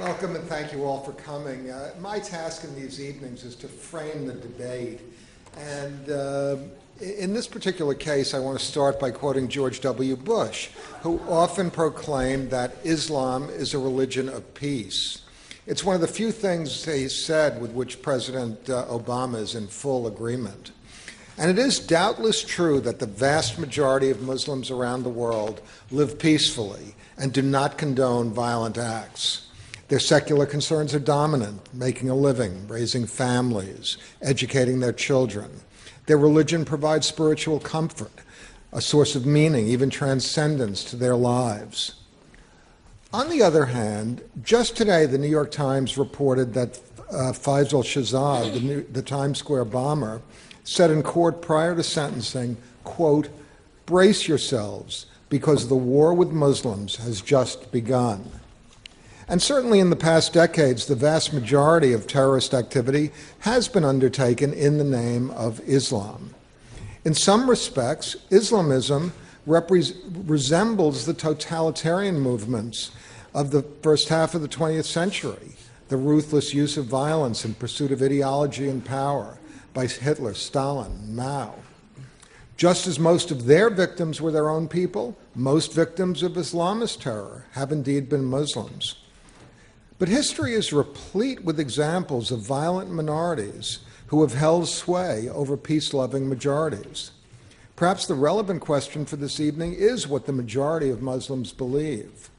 Welcome and thank you all for coming. My task in these evenings is to frame the debate. And in this particular case, I want to start by quoting George W. Bush, who often proclaimed that Islam is a religion of peace. It's one of the few things he said with which President Obama is in full agreement. And it is doubtless true that the vast majority of Muslims around the world live peacefully and do not condone violent acts. Their secular concerns are dominant, making a living, raising families, educating their children. Their religion provides spiritual comfort, a source of meaning, even transcendence to their lives. On the other hand, just today, the New York Times reported that Faisal Shahzad, the Times Square bomber, said in court prior to sentencing, quote, "Brace yourselves, because the war with Muslims has just begun." And certainly in the past decades, the vast majority of terrorist activity has been undertaken in the name of Islam. In some respects, Islamism resembles the totalitarian movements of the first half of the 20th century, the ruthless use of violence in pursuit of ideology and power by Hitler, Stalin, Mao. Just as most of their victims were their own people, most victims of Islamist terror have indeed been Muslims. But history is replete with examples of violent minorities who have held sway over peace-loving majorities. Perhaps the relevant question for this evening is what the majority of Muslims believe.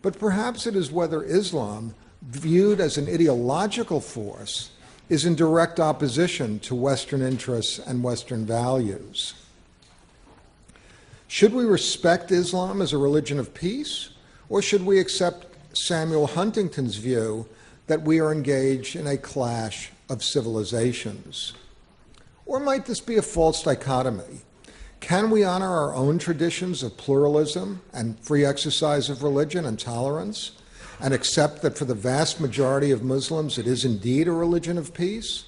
But perhaps it is whether Islam, viewed as an ideological force, is in direct opposition to Western interests and Western values. Should we respect Islam as a religion of peace, or should we accept Samuel Huntington's view that we are engaged in a clash of civilizations? Or might this be a false dichotomy? Can we honor our own traditions of pluralism and free exercise of religion and tolerance, and accept that for the vast majority of Muslims it is indeed a religion of peace,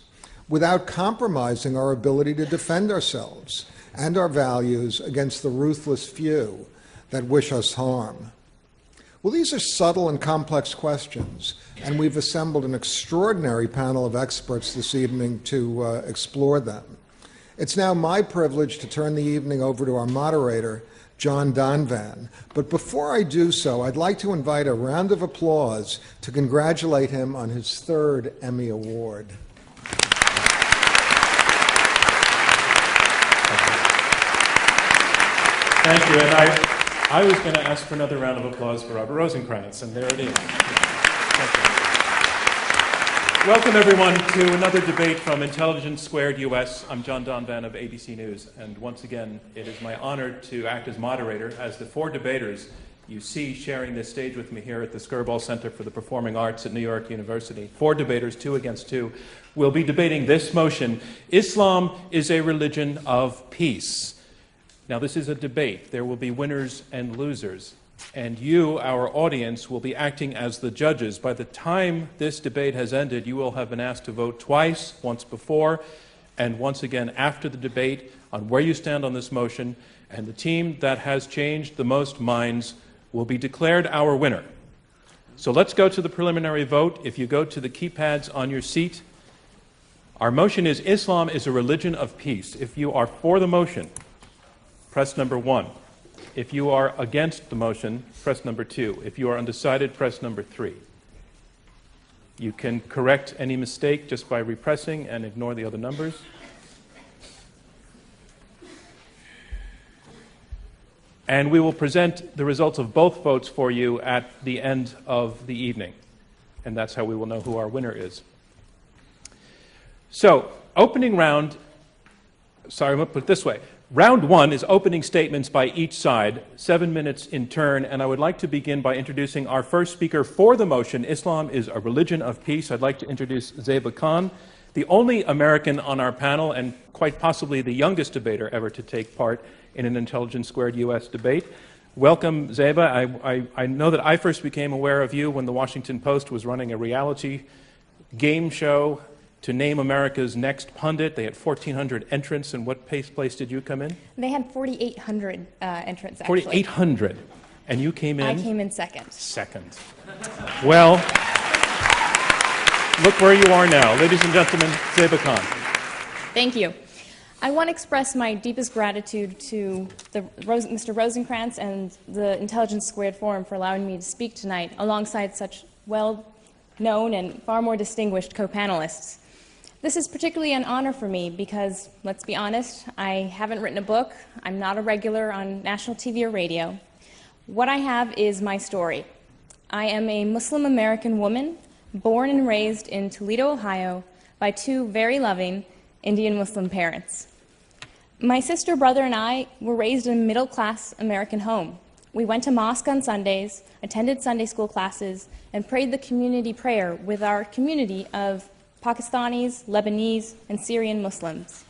without compromising our ability to defend ourselves and our values against the ruthless few that wish us harm? Well, these are subtle and complex questions, and we've assembled an extraordinary panel of experts this evening to explore them. It's now my privilege to turn the evening over to our moderator, John Donvan. But before I do so, I'd like to invite a round of applause to congratulate him on his third Emmy Award. Thank you. And I was going to ask for another round of applause for Robert Rosencrantz, and there it is. Welcome, everyone, to another debate from Intelligence Squared US. I'm John Donvan of ABC News, and once again, it is my honor to act as moderator as the four debaters you see sharing this stage with me here at the Skirball Center for the Performing Arts at New York University. Four debaters, 2 against 2, will be debating this motion: Islam is a religion of peace. Now, this is a debate. There will be winners and losers, and you, our audience, will be acting as the judges. By the time this debate has ended, you will have been asked to vote twice, once before and once again after the debate, on where you stand on this motion, and the team that has changed the most minds will be declared our winner. So let's go to the preliminary vote. If you go to the keypads on your seat, our motion is Islam is a religion of peace. If you are for the motion, press number 1. If you are against the motion, press number 2. If you are undecided, press number 3. You can correct any mistake just by repressing and ignore the other numbers. And we will present the results of both votes for you at the end of the evening. And that's how we will know who our winner is. So, opening round, sorry, I'm going to put it this way. Round 1 is opening statements by each side, 7 minutes in turn, and I would like to begin by introducing our first speaker for the motion, Islam is a religion of peace. I'd like to introduce Zeba Khan, the only American on our panel and quite possibly the youngest debater ever to take part in an Intelligence Squared US debate. Welcome, Zeba. I know that I first became aware of you when the Washington Post was running a reality game show to name America's next pundit. They had 1,400 entrants, and what place did you come in? They had 4,800 entrants, actually. 4,800. And you came in? I came in second. Second. Well, look where you are now. Ladies and gentlemen, Zeba Khan. Thank you. I want to express my deepest gratitude to Mr. Rosencrantz and the Intelligence Squared Forum for allowing me to speak tonight alongside such well-known and far more distinguished co-panelists. This is particularly an honor for me because, let's be honest, I haven't written a book, I'm not a regular on national TV or radio. What I have is my story. I am a Muslim American woman born and raised in Toledo, Ohio by two very loving Indian Muslim parents. My sister, brother, and I were raised in a middle-class American home. We went to mosque on Sundays, attended Sunday school classes, and prayed the community prayer with our community of Pakistanis, Lebanese, and Syrian Muslims.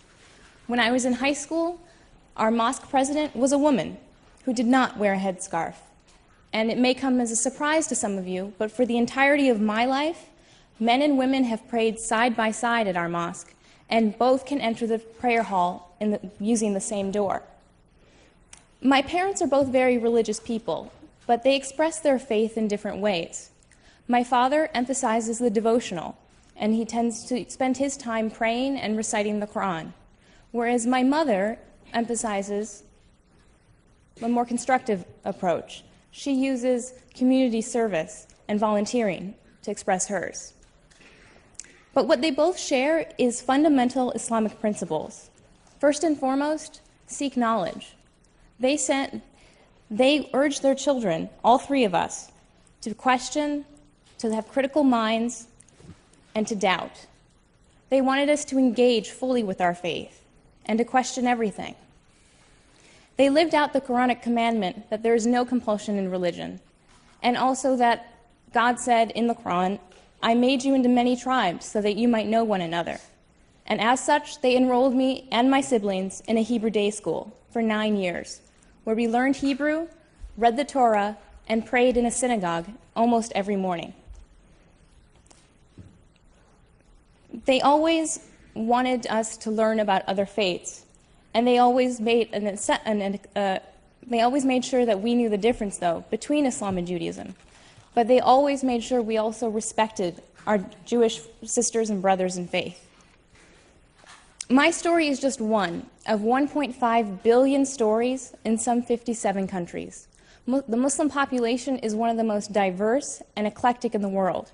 When I was in high school, our mosque president was a woman who did not wear a headscarf. And it may come as a surprise to some of you, but for the entirety of my life, men and women have prayed side by side at our mosque, and both can enter the prayer hall using the same door. My parents are both very religious people, but they express their faith in different ways. My father emphasizes the devotional, and he tends to spend his time praying and reciting the Quran, whereas my mother emphasizes a more constructive approach. She uses community service and volunteering to express hers. But what they both share is fundamental Islamic principles. First and foremost, seek knowledge. They urge their children, all three of us, to question, to have critical minds, and to doubt. They wanted us to engage fully with our faith and to question everything. They lived out the Quranic commandment that there is no compulsion in religion, and also that God said in the Quran, "I made you into many tribes so that you might know one another." And as such, they enrolled me and my siblings in a Hebrew day school for 9 years, where we learned Hebrew, read the Torah, and prayed in a synagogue almost every morning. They always wanted us to learn about other faiths, and they always made sure that we knew the difference, though, between Islam and Judaism. But they always made sure we also respected our Jewish sisters and brothers in faith. My story is just one of 1.5 billion stories in some 57 countries. The Muslim population is one of the most diverse and eclectic in the world.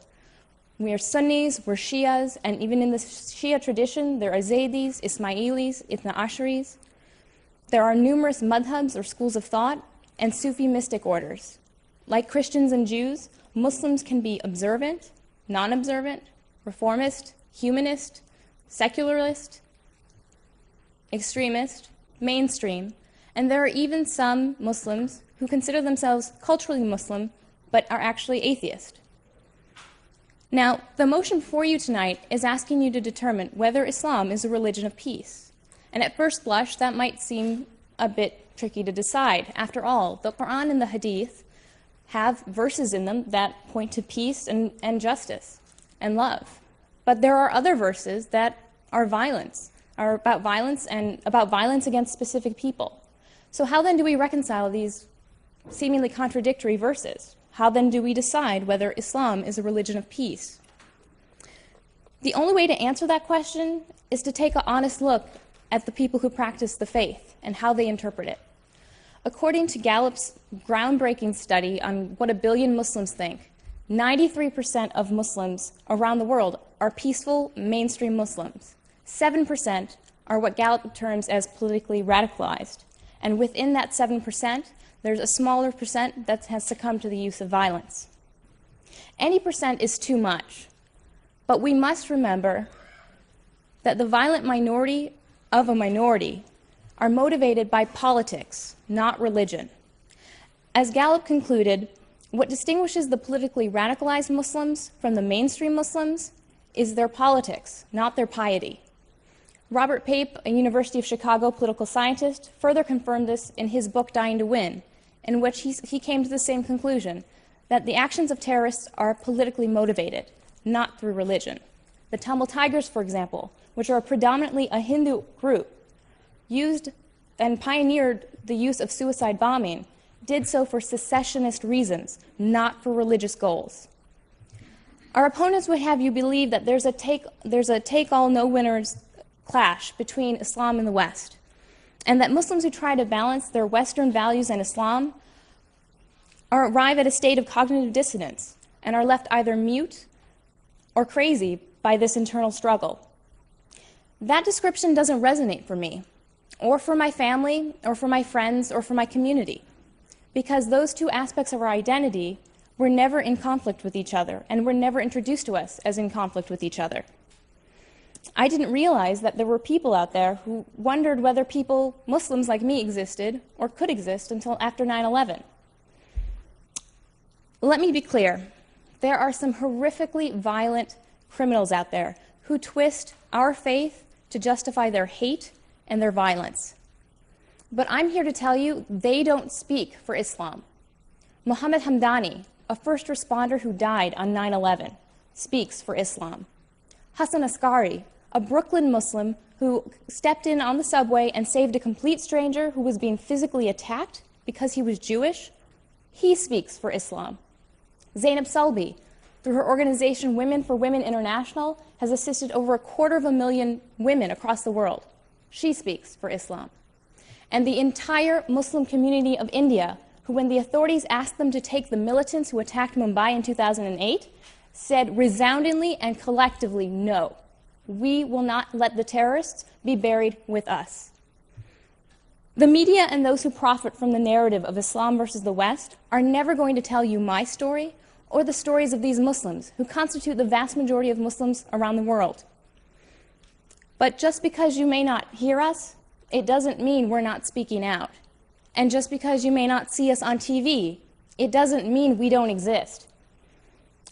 We are Sunnis, we're Shias, and even in the Shia tradition, there are Zaydis, Ismailis, Ithna Asharis. There are numerous madhabs or schools of thought and Sufi mystic orders. Like Christians and Jews, Muslims can be observant, non-observant, reformist, humanist, secularist, extremist, mainstream, and there are even some Muslims who consider themselves culturally Muslim but are actually atheist. Now, the motion before you tonight is asking you to determine whether Islam is a religion of peace. And at first blush, that might seem a bit tricky to decide. After all, the Quran and the Hadith have verses in them that point to peace and justice and love. But there are other verses that are about violence against specific people. So how then do we reconcile these seemingly contradictory verses? How then do we decide whether Islam is a religion of peace? The only way to answer that question is to take an honest look at the people who practice the faith and how they interpret it. According to Gallup's groundbreaking study on what 1 billion Muslims think, 93% of Muslims around the world are peaceful mainstream Muslims. 7% are what Gallup terms as politically radicalized. And within that 7%, there's a smaller percent that has succumbed to the use of violence. Any percent is too much, but we must remember that the violent minority of a minority are motivated by politics, not religion. As Gallup concluded, what distinguishes the politically radicalized Muslims from the mainstream Muslims is their politics, not their piety. Robert Pape, a University of Chicago political scientist, further confirmed this in his book Dying to Win, in which he came to the same conclusion, that the actions of terrorists are politically motivated, not through religion. The Tamil Tigers, for example, which are predominantly a Hindu group, used and pioneered the use of suicide bombing, did so for secessionist reasons, not for religious goals. Our opponents would have you believe that there's a take-all, no-winners clash between Islam and the West, and that Muslims who try to balance their Western values and Islam arrive at a state of cognitive dissonance and are left either mute or crazy by this internal struggle. That description doesn't resonate for me, or for my family, or for my friends, or for my community, because those two aspects of our identity were never in conflict with each other and were never introduced to us as in conflict with each other. I didn't realize that there were people out there who wondered whether people, Muslims like me, existed or could exist until after 9/11. Let me be clear. There are some horrifically violent criminals out there who twist our faith to justify their hate and their violence. But I'm here to tell you they don't speak for Islam. Mohammed Hamdani, a first responder who died on 9/11, speaks for Islam. Hassan Askari, a Brooklyn Muslim who stepped in on the subway and saved a complete stranger who was being physically attacked because he was Jewish, he speaks for Islam. Zainab Sulby, through her organization Women for Women International, has assisted over 250,000 women across the world. She speaks for Islam. And the entire Muslim community of India, who, when the authorities asked them to take the militants who attacked Mumbai in 2008, said resoundingly and collectively, no, we will not let the terrorists be buried with us. The media and those who profit from the narrative of Islam versus the West are never going to tell you my story or the stories of these Muslims, who constitute the vast majority of Muslims around the world. But just because you may not hear us, it doesn't mean we're not speaking out. And just because you may not see us on TV, it doesn't mean we don't exist.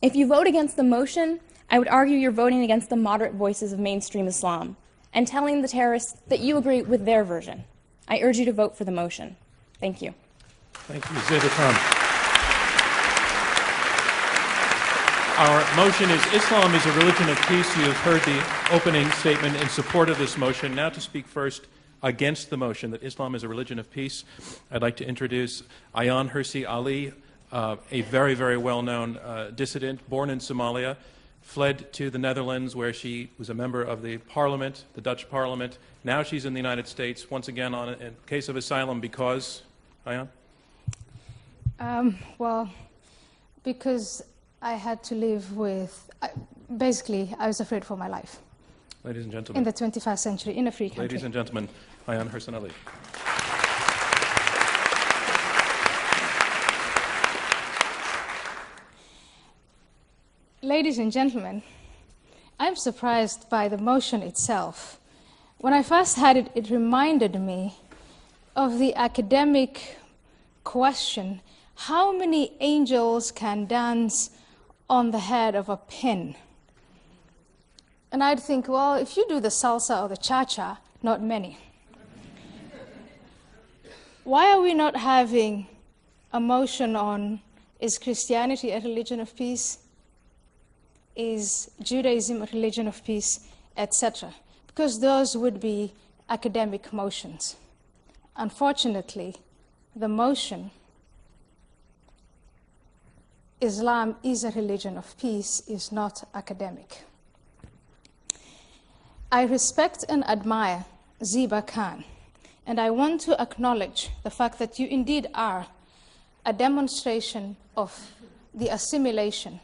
If you vote against the motion, I would argue you're voting against the moderate voices of mainstream Islam and telling the terrorists that you agree with their version. I urge you to vote for the motion. Thank you. Thank you, Zeba. Our motion is Islam is a religion of peace. You have heard the opening statement in support of this motion. Now to speak first against the motion that Islam is a religion of peace, I'd like to introduce Ayan Hirsi Ali, a very, very well-known dissident, born in Somalia, fled to the Netherlands where she was a member of the parliament, the Dutch parliament. Now she's in the United States, once again on a case of asylum because, Ayan? Well, because I had to live with, basically, I was afraid for my life. Ladies and gentlemen. In the 21st century, in a free country. Ladies and gentlemen, Ayan Hirsi Ali. Ladies and gentlemen, I'm surprised by the motion itself. When I first had it, it reminded me of the academic question, how many angels can dance on the head of a pin? And I'd think, well, if you do the salsa or the cha-cha, not many. Why are we not having a motion on, is Christianity a religion of peace? Is Judaism a religion of peace, etc.? Because those would be academic motions. Unfortunately, the motion, Islam is a religion of peace, is not academic. I respect and admire Zeba Khan, and I want to acknowledge the fact that you indeed are a demonstration of the assimilation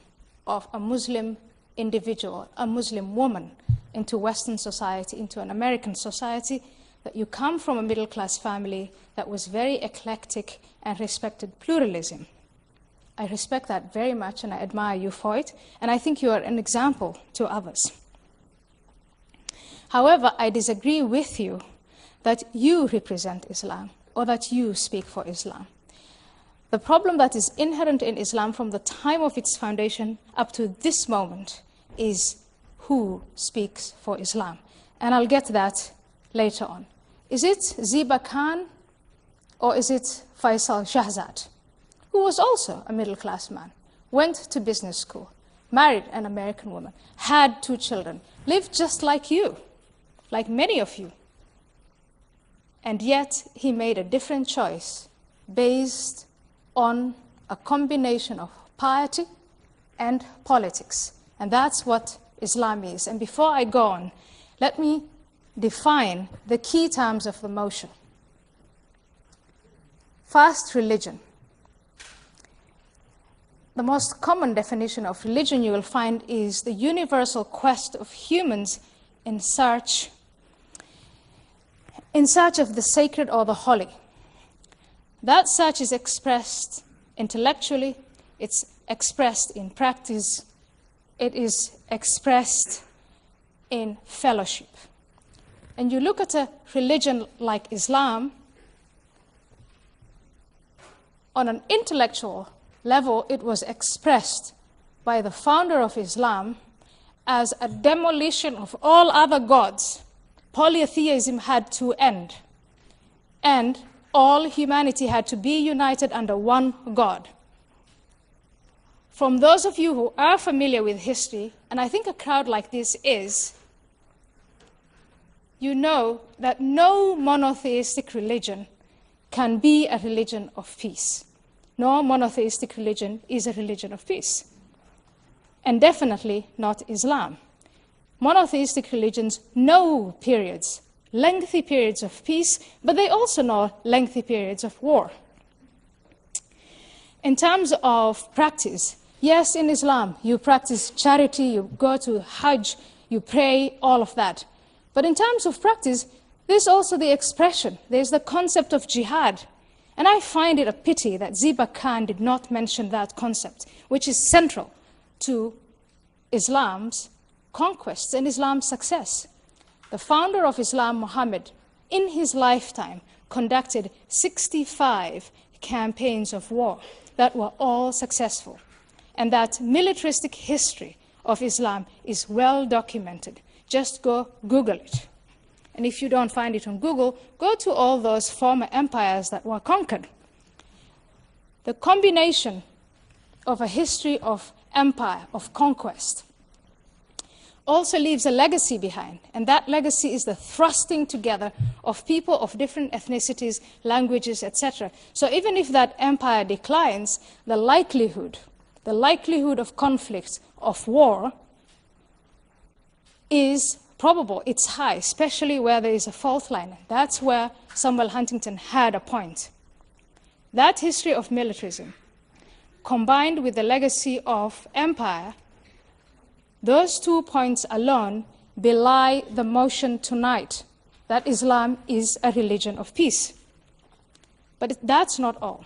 of a Muslim individual, a Muslim woman, into Western society, into an American society, that you come from a middle-class family that was very eclectic and respected pluralism. I respect that very much, and I admire you for it, and I think you are an example to others. However, I disagree with you that you represent Islam or that you speak for Islam. The problem that is inherent in Islam from the time of its foundation up to this moment is who speaks for Islam. And I'll get to that later on. Is it Zeba Khan or is it Faisal Shahzad, who was also a middle-class man, went to business school, married an American woman, had 2 children, lived just like you, like many of you. And yet he made a different choice based on a combination of piety and politics. And that's what Islam is. And before I go on, let me define the key terms of the motion. First, religion. The most common definition of religion you will find is the universal quest of humans in search of the sacred or the holy. That search is expressed intellectually, it's expressed in practice, it is expressed in fellowship. And you look at a religion like Islam, on an intellectual level, it was expressed by the founder of Islam as a demolition of all other gods. Polytheism had to end, and all humanity had to be united under one God. From those of you who are familiar with history, and I think a crowd like this is, you know that no monotheistic religion can be a religion of peace. No monotheistic religion is a religion of peace. And definitely not Islam. Monotheistic religions know periods, lengthy periods of peace, but they also know lengthy periods of war. In terms of practice, yes, in Islam, you practice charity, you go to Hajj, you pray, all of that. But in terms of practice, there's also the expression, there's the concept of jihad. And I find it a pity that Zeba Khan did not mention that concept, which is central to Islam's conquests and Islam's success. The founder of Islam, Muhammad, in his lifetime, conducted 65 campaigns of war that were all successful. And that militaristic history of Islam is well documented. Just go Google it. And if you don't find it on Google, go to all those former empires that were conquered. The combination of a history of empire, of conquest, also leaves a legacy behind. And that legacy is the thrusting together of people of different ethnicities, languages, etc. So even if that empire declines, the likelihood of conflict, of war, is probable, it's high, especially where there is a fault line. That's where Samuel Huntington had a point. That history of militarism, combined with the legacy of empire, those 2 points alone belie the motion tonight that Islam is a religion of peace. But that's not all.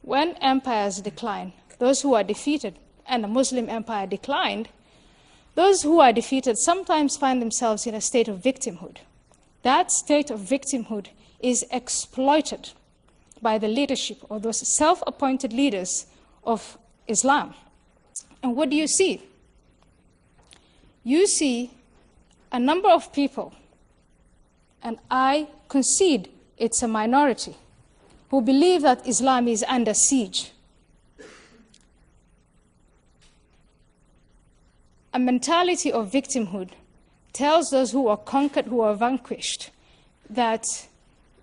When empires decline, those who are defeated, and the Muslim empire declined, those who are defeated sometimes find themselves in a state of victimhood. That state of victimhood is exploited by the leadership or those self-appointed leaders of Islam. And what do you see? You see a number of people, and I concede it's a minority, who believe that Islam is under siege. A mentality of victimhood tells those who are conquered, who are vanquished, that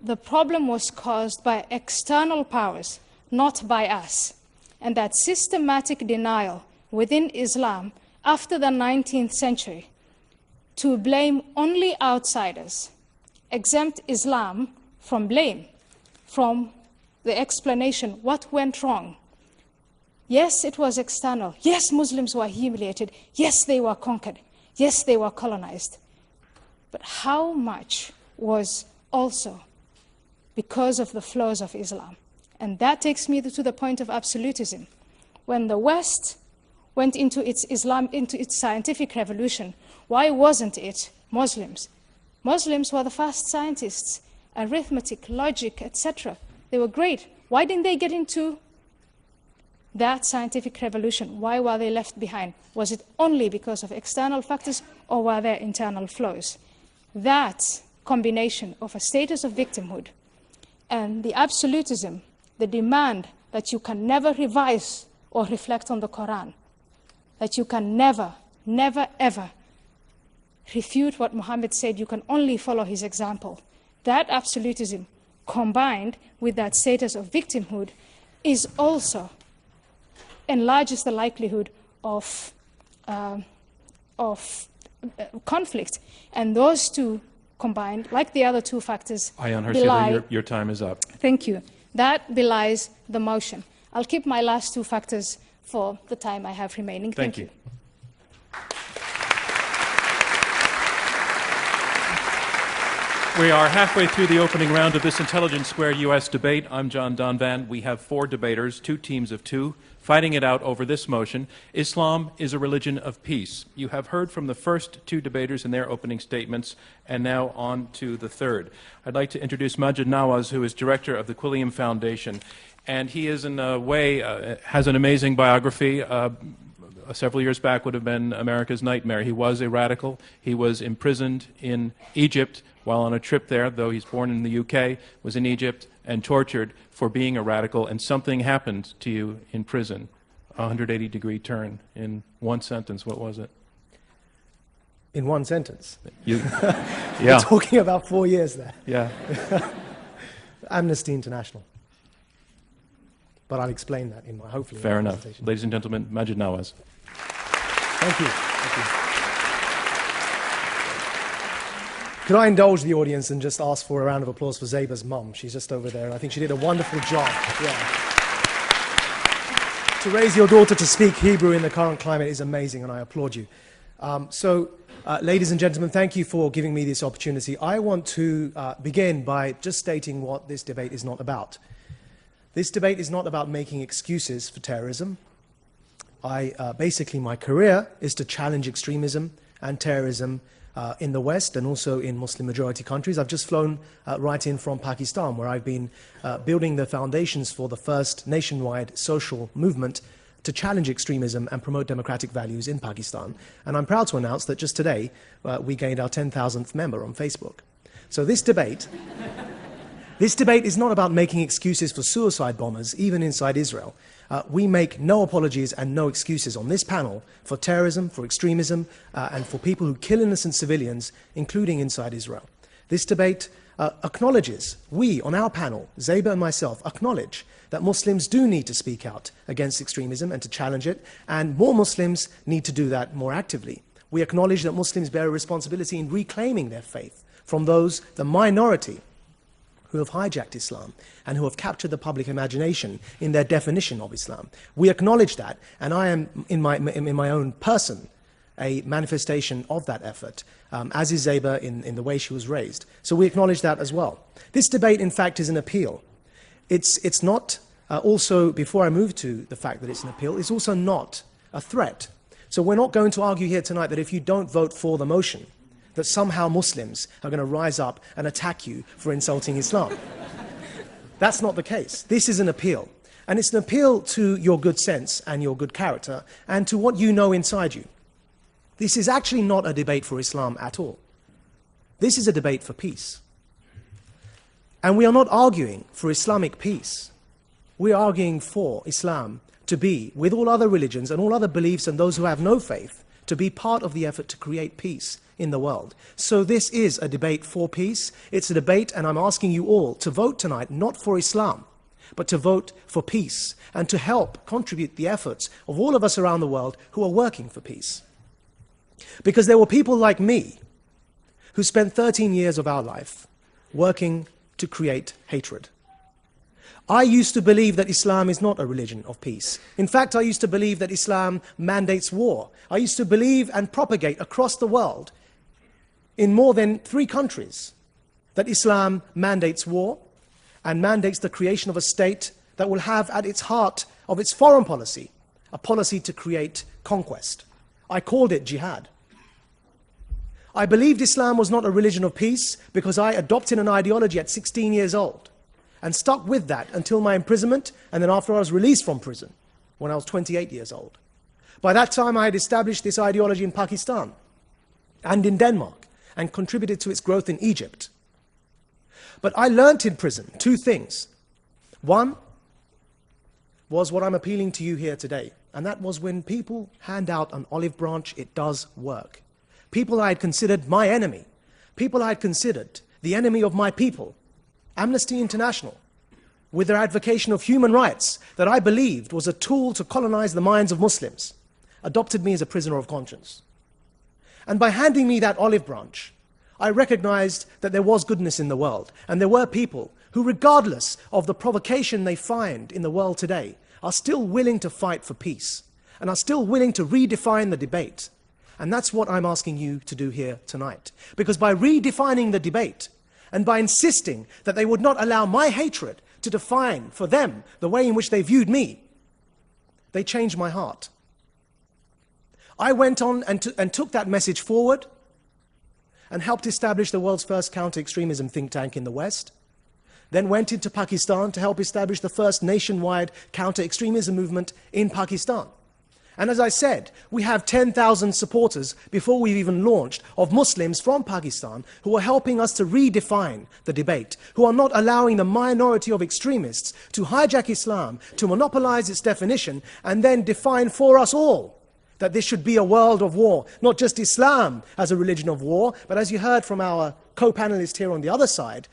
the problem was caused by external powers, not by us, and that systematic denial within Islam after the 19th century to blame only outsiders, exempt Islam from blame, from the explanation, what went wrong. Yes, it was external. Yes, Muslims were humiliated. Yes, they were conquered. Yes, they were colonized. But how much was also because of the flaws of Islam? And that takes me to the point of absolutism. When the West went into its scientific revolution, why wasn't it Muslims? Muslims were the first scientists, arithmetic, logic, etc. They were great. Why didn't they get into that scientific revolution? Why were they left behind? Was it only because of external factors, or were there internal flaws? That combination of a status of victimhood and the absolutism, the demand that you can never revise or reflect on the Quran, that you can never, never, ever refute what Muhammad said, you can only follow his example. That absolutism combined with that status of victimhood is also enlarges the likelihood of conflict. And those two combined, like the other two factors, Ayan, belie... Hirsi, your time is up. Thank you. That belies the motion. I'll keep my last two factors for the time I have remaining. Thank you. We are halfway through the opening round of this Intelligence Squared U.S. debate. I'm John Donvan. We have 4 debaters, 2 teams of 2, fighting it out over this motion: Islam is a religion of peace. You have heard from the first 2 debaters in their opening statements, and now on to the third. I'd like to introduce Maajid Nawaz, who is director of the Quilliam Foundation, and he is in a way, has an amazing biography. Several years back would have been America's nightmare. He was a radical. He was imprisoned in Egypt while on a trip there, though he's born in the UK, was in Egypt and tortured for being a radical, and something happened to you in prison. A 180-degree turn in one sentence. What was it? In one sentence? Yeah. We're talking about 4 years there. Yeah. Amnesty International. But I'll explain that in my, hopefully. Fair enough. Ladies and gentlemen, Maajid Nawaz. Thank you. Thank you. Could I indulge the audience and just ask for a round of applause for Zeba's mum? She's just over there. I think she did a wonderful job. Yeah. To raise your daughter to speak Hebrew in the current climate is amazing, and I applaud you. Ladies and gentlemen, thank you for giving me this opportunity. I want to begin by just stating what this debate is not about. This debate is not about making excuses for terrorism. Basically, my career is to challenge extremism and terrorism in the West and also in Muslim-majority countries. I've just flown right in from Pakistan, where I've been building the foundations for the first nationwide social movement to challenge extremism and promote democratic values in Pakistan. And I'm proud to announce that just today, we gained our 10,000th member on Facebook. So this debate is not about making excuses for suicide bombers, even inside Israel. We make no apologies and no excuses on this panel for terrorism, for extremism, and for people who kill innocent civilians, including inside Israel. This debate acknowledges, we on our panel, Zeba and myself, acknowledge that Muslims do need to speak out against extremism and to challenge it, and more Muslims need to do that more actively. We acknowledge that Muslims bear a responsibility in reclaiming their faith from those, the minority, who have hijacked Islam and who have captured the public imagination in their definition of Islam. We acknowledge that, and I am, in my own person, a manifestation of that effort, as is Zeba in the way she was raised. So we acknowledge that as well. This debate, in fact, is an appeal. It's not, also, before I move to the fact that it's an appeal, it's also not a threat. So we're not going to argue here tonight that if you don't vote for the motion, that somehow Muslims are going to rise up and attack you for insulting Islam. That's not the case. This is an appeal. And it's an appeal to your good sense and your good character and to what you know inside you. This is actually not a debate for Islam at all. This is a debate for peace. And we are not arguing for Islamic peace. We are arguing for Islam to be, with all other religions and all other beliefs and those who have no faith, to be part of the effort to create peace in the world. So this is a debate for peace. It's a debate, and I'm asking you all to vote tonight, not for Islam, but to vote for peace and to help contribute the efforts of all of us around the world who are working for peace. Because there were people like me who spent 13 years of our life working to create hatred. I used to believe that Islam is not a religion of peace. In fact, I used to believe that Islam mandates war. I used to believe and propagate across the world, in more than 3 countries, that Islam mandates war and mandates the creation of a state that will have at its heart of its foreign policy, a policy to create conquest. I called it jihad. I believed Islam was not a religion of peace because I adopted an ideology at 16 years old and stuck with that until my imprisonment, and then after I was released from prison when I was 28 years old. By that time I had established this ideology in Pakistan and in Denmark and contributed to its growth in Egypt. But I learnt in prison 2 things. One was what I'm appealing to you here today, and that was when people hand out an olive branch, it does work. People I had considered my enemy, people I had considered the enemy of my people, Amnesty International, with their advocation of human rights that I believed was a tool to colonize the minds of Muslims. adopted me as a prisoner of conscience. And by handing me that olive branch, I recognized that there was goodness in the world, and there were people who, regardless of the provocation they find in the world today, are still willing to fight for peace, and are still willing to redefine the debate. And that's what I'm asking you to do here tonight. Because by redefining the debate, and by insisting that they would not allow my hatred to define for them the way in which they viewed me, they changed my heart. I went on and took that message forward and helped establish the world's first counter-extremism think tank in the West, then went into Pakistan to help establish the first nationwide counter-extremism movement in Pakistan. And as I said, we have 10,000 supporters before we've even launched of Muslims from Pakistan who are helping us to redefine the debate, who are not allowing the minority of extremists to hijack Islam, to monopolize its definition, and then define for us all that this should be a world of war, not just Islam as a religion of war, but as you heard from our co-panelist here on the other side,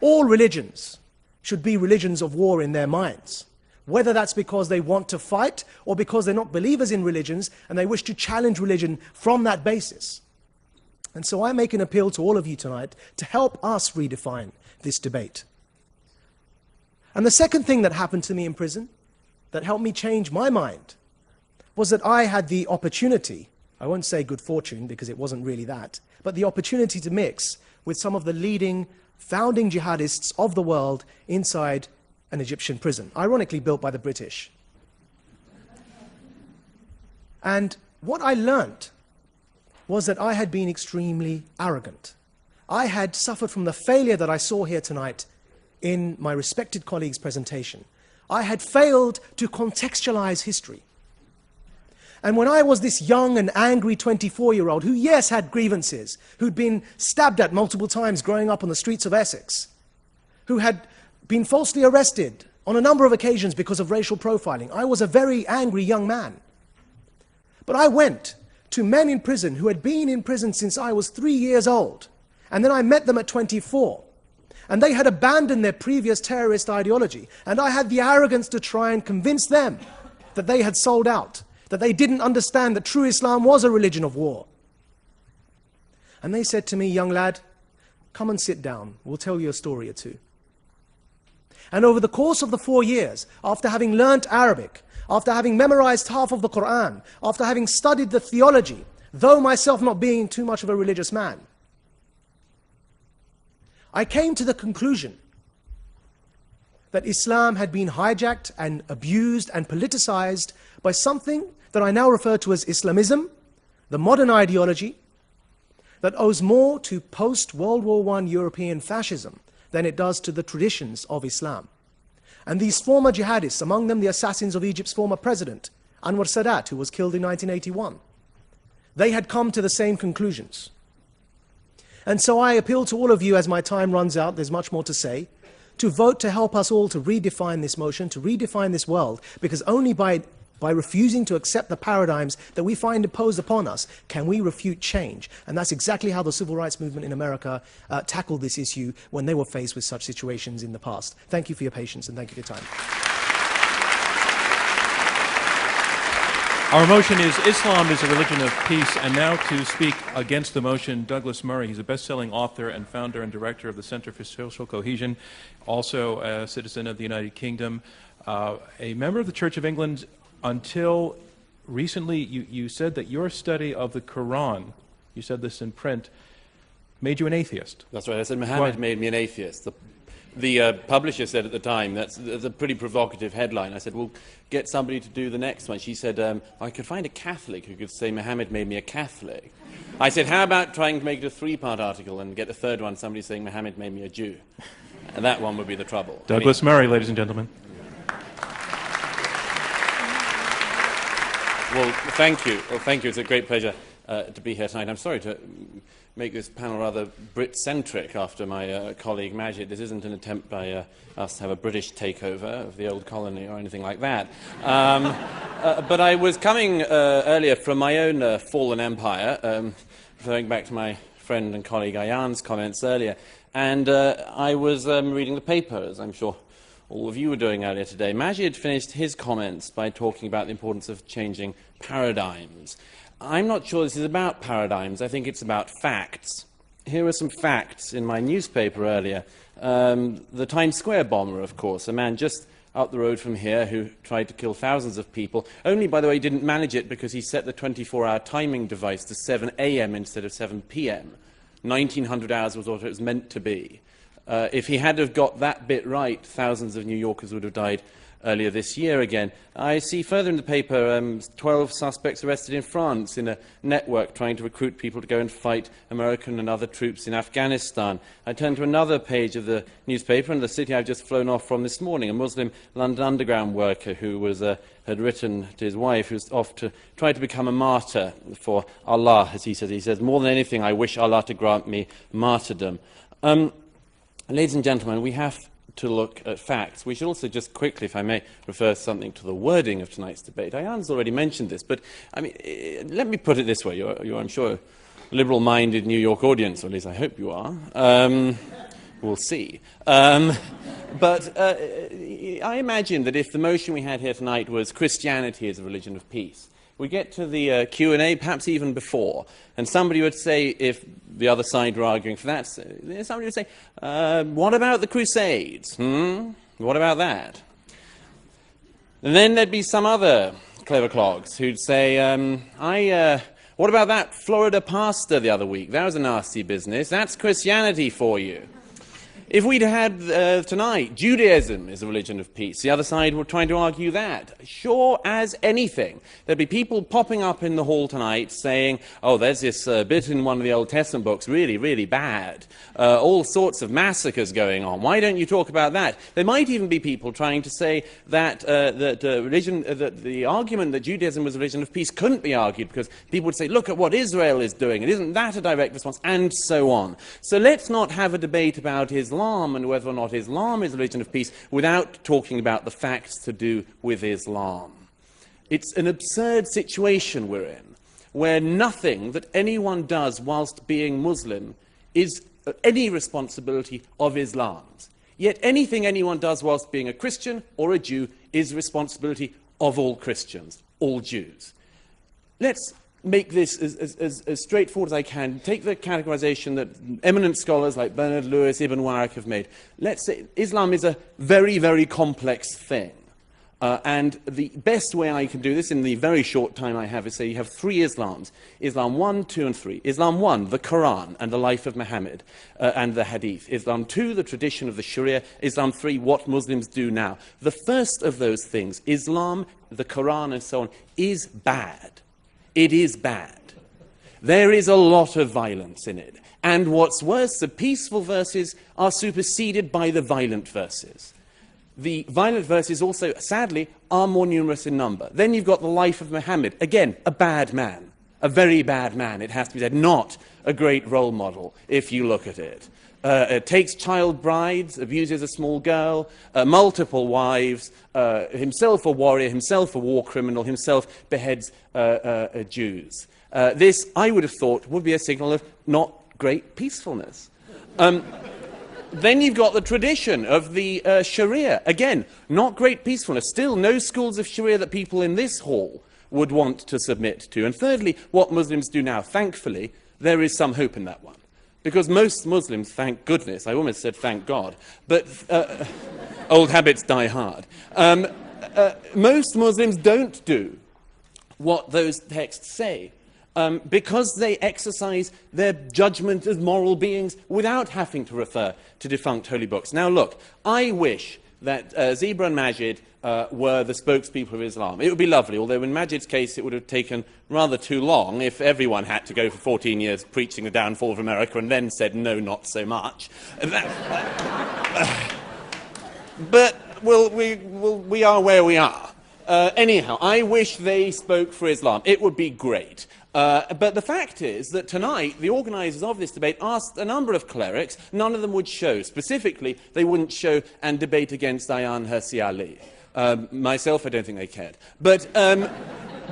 all religions should be religions of war in their minds. Whether that's because they want to fight or because they're not believers in religions and they wish to challenge religion from that basis. And so I make an appeal to all of you tonight to help us redefine this debate. And the second thing that happened to me in prison that helped me change my mind was that I had the opportunity, I won't say good fortune because it wasn't really that, but the opportunity to mix with some of the leading founding jihadists of the world inside an Egyptian prison, ironically built by the British. And what I learned was that I had been extremely arrogant. I had suffered from the failure that I saw here tonight in my respected colleague's presentation. I had failed to contextualize history. And when I was this young and angry 24-year-old, who yes had grievances, who'd been stabbed at multiple times growing up on the streets of Essex, who had been falsely arrested on a number of occasions because of racial profiling, I was a very angry young man. But I went to men in prison who had been in prison since I was 3 years old, and then I met them at 24. And they had abandoned their previous terrorist ideology, and I had the arrogance to try and convince them that they had sold out, that they didn't understand that true Islam was a religion of war. And they said to me, young lad, come and sit down, we'll tell you a story or two. And over the course of the 4 years, after having learnt Arabic, after having memorized half of the Quran, after having studied the theology, though myself not being too much of a religious man, I came to the conclusion that Islam had been hijacked and abused and politicized by something that I now refer to as Islamism, the modern ideology, that owes more to post-World War I European fascism than it does to the traditions of Islam. And these former jihadists, among them the assassins of Egypt's former president, Anwar Sadat, who was killed in 1981, they had come to the same conclusions. And so I appeal to all of you as my time runs out, there's much more to say, to vote to help us all to redefine this motion, to redefine this world, because only by refusing to accept the paradigms that we find imposed upon us, can we refute change. And that's exactly how the civil rights movement in America tackled this issue when they were faced with such situations in the past. Thank you for your patience and thank you for your time. Our motion is Islam is a religion of peace. And now to speak against the motion, Douglas Murray. He's a best-selling author and founder and director of the Center for Social Cohesion, also a citizen of the United Kingdom, a member of the Church of England. Until recently, you said that your study of the Quran, you said this in print, made you an atheist. That's right. I said Muhammad made me an atheist. The publisher said at the time, that's a pretty provocative headline. I said, well, get somebody to do the next one. She said, I could find a Catholic who could say Muhammad made me a Catholic. I said, how about trying to make it a 3-part article and get a third one, somebody saying Muhammad made me a Jew? And that one would be the trouble. Douglas Murray, ladies and gentlemen. Well, thank you. Well, thank you. It's a great pleasure to be here tonight. I'm sorry to make this panel rather Brit-centric after my colleague Maajid. This isn't an attempt by us to have a British takeover of the old colony or anything like that. But I was coming earlier from my own fallen empire, referring back to my friend and colleague Ayan's comments earlier, and I was reading the paper, as I'm sure all of you were doing earlier today. Maajid finished his comments by talking about the importance of changing paradigms. I'm not sure this is about paradigms. I think it's about facts. Here are some facts in my newspaper earlier. The Times Square bomber, of course, a man just up the road from here who tried to kill thousands of people. Only, by the way, didn't manage it because he set the 24-hour timing device to 7 a.m. instead of 7 p.m. 1900 hours was what it was meant to be. If he had have got that bit right, thousands of New Yorkers would have died earlier this year again. I see further in the paper 12 suspects arrested in France in a network trying to recruit people to go and fight American and other troops in Afghanistan. I turn to another page of the newspaper, and the city I've just flown off from this morning, a Muslim London Underground worker who was, had written to his wife, who's off to try to become a martyr for Allah, as he says. He says, more than anything, I wish Allah to grant me martyrdom. Ladies and gentlemen, we have to look at facts. We should also just quickly, if I may, refer something to the wording of tonight's debate. Ayan's already mentioned this, but I mean, let me put it this way. You're I'm sure, a liberal-minded New York audience, or at least I hope you are. We'll see. But I imagine that if the motion we had here tonight was Christianity is a religion of peace, we get to the Q&A, perhaps even before, and somebody would say, if the other side were arguing for that, somebody would say, what about the Crusades? What about that? And then there'd be some other clever clogs who'd say, what about that Florida pastor the other week? That was a nasty business. That's Christianity for you. If we'd had tonight, Judaism is a religion of peace, the other side were trying to argue that. Sure as anything. There'd be people popping up in the hall tonight saying, oh, there's this bit in one of the Old Testament books, really, really bad. All sorts of massacres going on. Why don't you talk about that? There might even be people trying to say that, the argument that Judaism was a religion of peace couldn't be argued because people would say, look at what Israel is doing, and isn't that a direct response, and so on. So let's not have a debate about Islam and whether or not Islam is a religion of peace without talking about the facts to do with Islam. It's an absurd situation we're in, where nothing that anyone does whilst being Muslim is any responsibility of Islam's. Yet anything anyone does whilst being a Christian or a Jew is responsibility of all Christians, all Jews. Let's make this as straightforward as I can. Take the categorization that eminent scholars like Bernard Lewis, Ibn Waraq have made. Let's say Islam is a very, very complex thing. And the best way I can do this in the very short time I have is say you have three Islams. Islam 1, 2, and 3. Islam 1, the Quran and the life of Muhammad and the Hadith. Islam 2, the tradition of the Sharia. Islam 3, what Muslims do now. The first of those things, Islam, the Quran and so on, is bad. It is bad. There is a lot of violence in it. And what's worse, the peaceful verses are superseded by the violent verses. The violent verses also, sadly, are more numerous in number. Then you've got the life of Muhammad. Again, a bad man. A very bad man, it has to be said. Not a great role model, if you look at it. Takes child brides, abuses a small girl, multiple wives, himself a warrior, himself a war criminal, himself beheads Jews. This, I would have thought, would be a signal of not great peacefulness. Then you've got the tradition of the Sharia. Again, not great peacefulness. Still, no schools of Sharia that people in this hall would want to submit to. And thirdly, what Muslims do now. Thankfully, there is some hope in that one. Because most Muslims, thank goodness, I almost said thank God, but old habits die hard. Most Muslims don't do what those texts say because they exercise their judgment as moral beings without having to refer to defunct holy books. Now look, I wish that Zeba and Maajid were the spokespeople of Islam. It would be lovely, although in Maajid's case it would have taken rather too long if everyone had to go for 14 years preaching the downfall of America and then said, no, not so much. But we are where we are. Anyhow, I wish they spoke for Islam. It would be great. But the fact is that tonight, the organisers of this debate asked a number of clerics. None of them would show. Specifically, they wouldn't show and debate against Ayan, Hirsi, Ali. Myself, I don't think they cared. But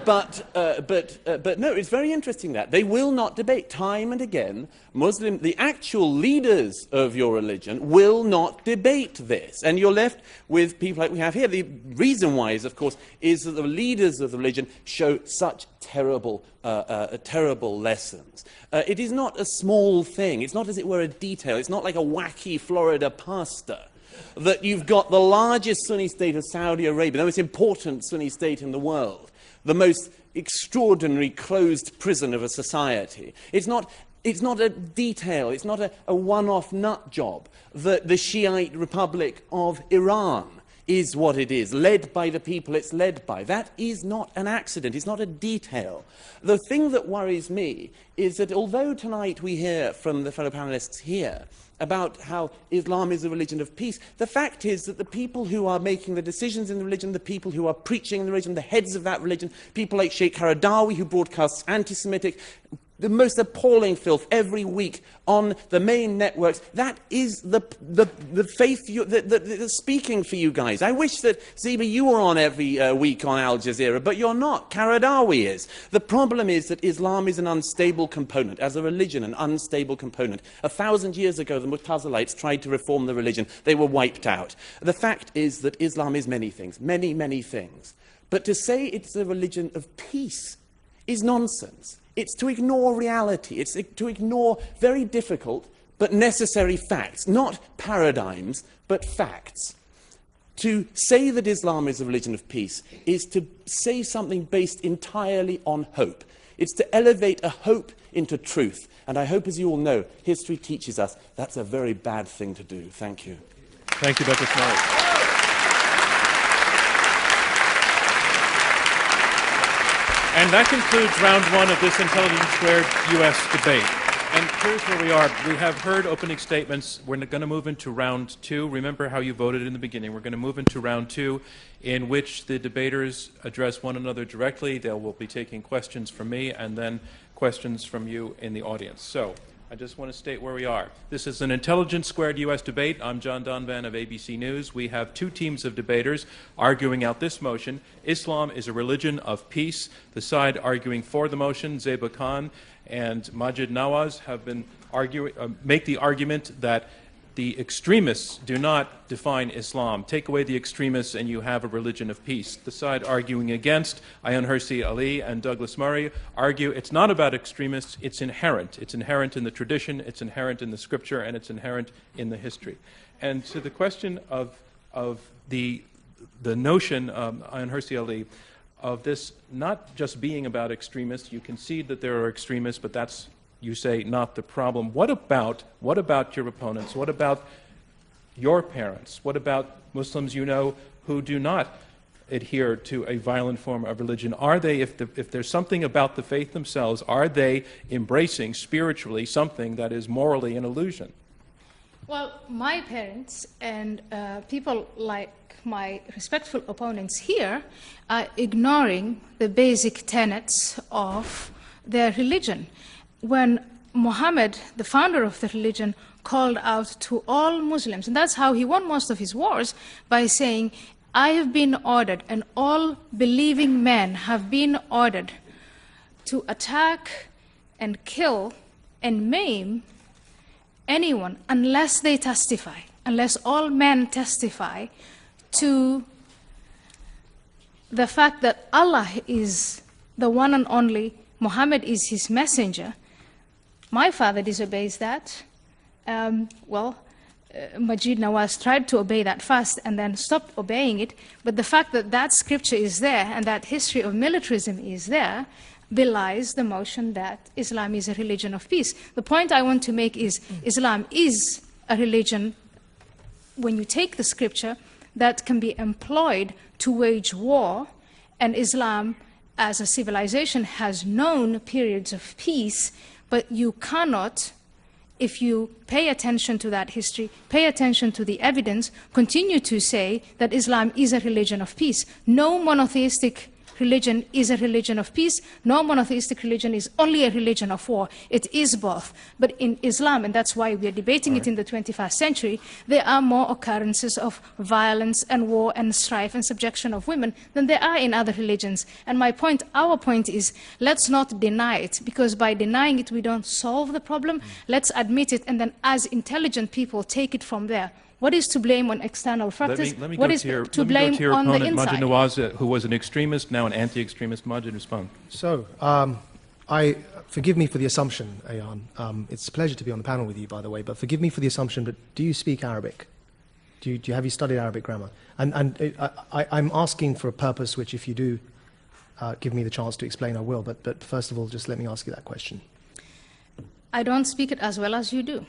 But no, it's very interesting that they will not debate. Time and again, the actual leaders of your religion will not debate this. And you're left with people like we have here. The reason why is, of course, is that the leaders of the religion show such terrible lessons. It is not a small thing. It's not, as it were, a detail. It's not like a wacky Florida pastor. That you've got the largest Sunni state of Saudi Arabia, the most important Sunni state in the world, the most extraordinary closed prison of a society. It's not a detail, it's not a one-off nut job. The Shiite Republic of Iran is what it is, led by the people it's led by. That is not an accident, it's not a detail. The thing that worries me is that although tonight we hear from the fellow panelists here about how Islam is a religion of peace, the fact is that the people who are making the decisions in the religion, the people who are preaching in the religion, the heads of that religion, people like Sheikh Qaradawi, who broadcasts anti-Semitic, the most appalling filth every week on the main networks, that is the faith that's speaking for you guys. I wish that, Zeba, you were on every week on Al Jazeera, but you're not. Qaradawi is. The problem is that Islam is an unstable component, as a religion, an unstable component. 1,000 years ago, the Mu'tazilites tried to reform the religion. They were wiped out. The fact is that Islam is many things, many, many things. But to say it's a religion of peace is nonsense. It's to ignore reality. It's to ignore very difficult but necessary facts, not paradigms, but facts. To say that Islam is a religion of peace is to say something based entirely on hope. It's to elevate a hope into truth. And I hope, as you all know, history teaches us that's a very bad thing to do. Thank you. Thank you, Dr. Smart. And that concludes round one of this Intelligence Squared U.S. debate. And here's where we are. We have heard opening statements. We're going to move into round two. Remember how you voted in the beginning. We're going to move into round two, in which the debaters address one another directly. They will be taking questions from me and then questions from you in the audience. So I just want to state where we are. This is an Intelligence Squared U.S. debate. I'm John Donvan of ABC News. We have two teams of debaters arguing out this motion. Islam is a religion of peace. The side arguing for the motion, Zeba Khan and Maajid Nawaz, have been make the argument that the extremists do not define Islam. Take away the extremists and you have a religion of peace. The side arguing against, Ayan, Hirsi, Ali, and Douglas Murray, argue it's not about extremists, it's inherent. It's inherent in the tradition, it's inherent in the scripture, and it's inherent in the history. And to the question of the notion, Ayan, Hirsi, Ali, of this not just being about extremists, you concede that there are extremists, but that's, you say, not the problem. What about your opponents? What about your parents? What about Muslims you know who do not adhere to a violent form of religion? Are they, if there's something about the faith themselves, are they embracing spiritually something that is morally an illusion? Well, my parents and people like my respectful opponents here are ignoring the basic tenets of their religion. When Muhammad, the founder of the religion, called out to all Muslims, and that's how he won most of his wars, by saying, I have been ordered, and all believing men have been ordered to attack and kill and maim anyone unless they testify, unless all men testify to the fact that Allah is the one and only, Muhammad is his messenger. My father disobeys that. Maajid Nawaz tried to obey that first and then stopped obeying it. But the fact that that scripture is there and that history of militarism is there belies the notion that Islam is a religion of peace. The point I want to make is Islam is a religion, when you take the scripture, that can be employed to wage war, and Islam as a civilization has known periods of peace, but you cannot, if you pay attention to that history, pay attention to the evidence, continue to say that Islam is a religion of peace. No monotheistic religion is a religion of peace. No monotheistic religion is only a religion of war. It is both. But in Islam, and that's why we are debating it in the 21st century, there are more occurrences of violence and war and strife and subjection of women than there are in other religions. And my point, our point is, let's not deny it, because by denying it, we don't solve the problem. Let's admit it, and then as intelligent people, take it from there. What is to blame on external factors? Let me What go is to your, to let me go blame to your on the opponent, Maajid inside? Nawaz, who was an extremist, now an anti-extremist. Maajid, respond. So, forgive me for the assumption, Ayan. It's a pleasure to be on the panel with you, by the way, but forgive me for the assumption, but do you speak Arabic? Have you studied Arabic grammar? I'm asking for a purpose which, if you do give me the chance to explain, I will. But first of all, just let me ask you that question. I don't speak it as well as you do.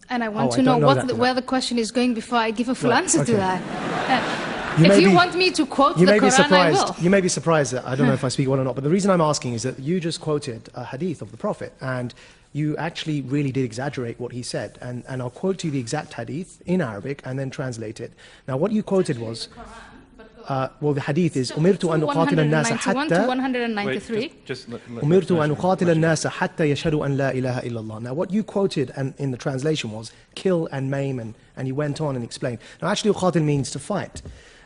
And I want Oh, to I know don't know what that. where the question is going before I give a full Right, answer to okay. that. You If may you be- want me to quote the You may be Quran, I surprised. will. You may be surprised that I don't know if I speak well or not. But the reason I'm asking is that you just quoted a hadith of the Prophet, and you actually really did exaggerate what he said. And I'll quote to you the exact hadith in Arabic and then translate it. Now, what you quoted was, well, the hadith is "Umirtu an uqatil an-nasa 191 to hatta." 193. Wait, just let أمرت أن Maajid- أقاتل الناس حتى يشهدوا أن لا إله إلا الله. Now, what you quoted and in the translation was kill and maim, and he went on and explained. Now, actually, uqatil means to fight.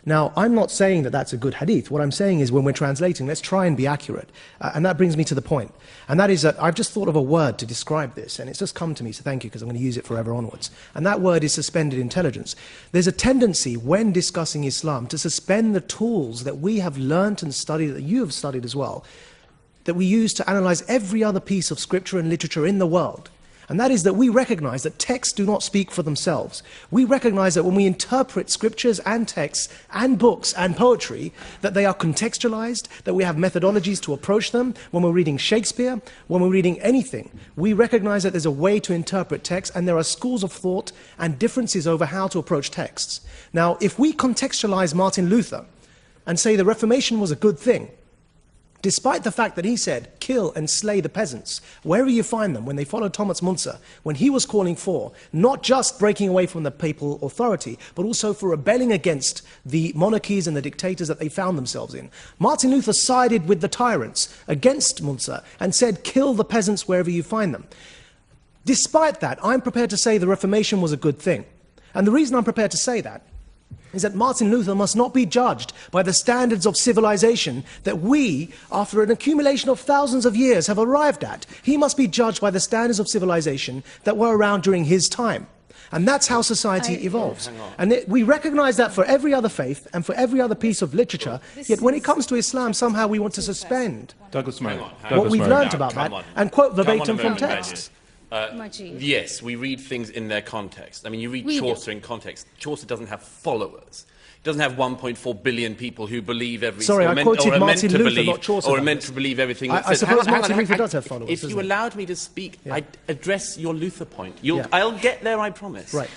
Now, I'm not saying that that's a good hadith. What I'm saying is when we're translating, let's try and be accurate. And that brings me to the point. And that is that I've just thought of a word to describe this, and it's just come to me, so thank you, because I'm going to use it forever onwards. And that word is suspended intelligence. There's a tendency when discussing Islam to suspend the tools that we have learnt and studied, that you have studied as well, that we use to analyze every other piece of scripture and literature in the world. And that is that we recognize that texts do not speak for themselves. We recognize that when we interpret scriptures and texts and books and poetry, that they are contextualized, that we have methodologies to approach them. When we're reading Shakespeare, when we're reading anything, we recognize that there's a way to interpret text, and there are schools of thought and differences over how to approach texts. Now, if we contextualize Martin Luther and say the Reformation was a good thing, despite the fact that he said, kill and slay the peasants, wherever you find them, when they followed Thomas Munzer, when he was calling for not just breaking away from the papal authority, but also for rebelling against the monarchies and the dictators that they found themselves in. Martin Luther sided with the tyrants against Munzer and said, kill the peasants wherever you find them. Despite that, I'm prepared to say the Reformation was a good thing. And the reason I'm prepared to say that is that Martin Luther must not be judged by the standards of civilization that we, after an accumulation of thousands of years, have arrived at. He must be judged by the standards of civilization that were around during his time. And that's how society evolves. And we recognize that for every other faith and for every other piece of literature, yet when it comes to Islam, somehow we want to suspend Douglas Murray. what we've learned about Now, that come on. and quote Come on a verbatim from moment, texts. Maajid. Yes, we read things in their context. I mean, you read We do. Chaucer in context. Chaucer doesn't have followers. He doesn't have 1.4 billion people who believe every... Sorry, or I meant- quoted or are meant Martin to Luther, believe, not Chaucer, Or are that meant is. to believe everything I that says... suppose Hang on, Martin hang on, Luther does have followers, If you doesn't he? allowed me to speak, Yeah. I'd address your Luther point. Yeah. I'll get there, I promise. Right.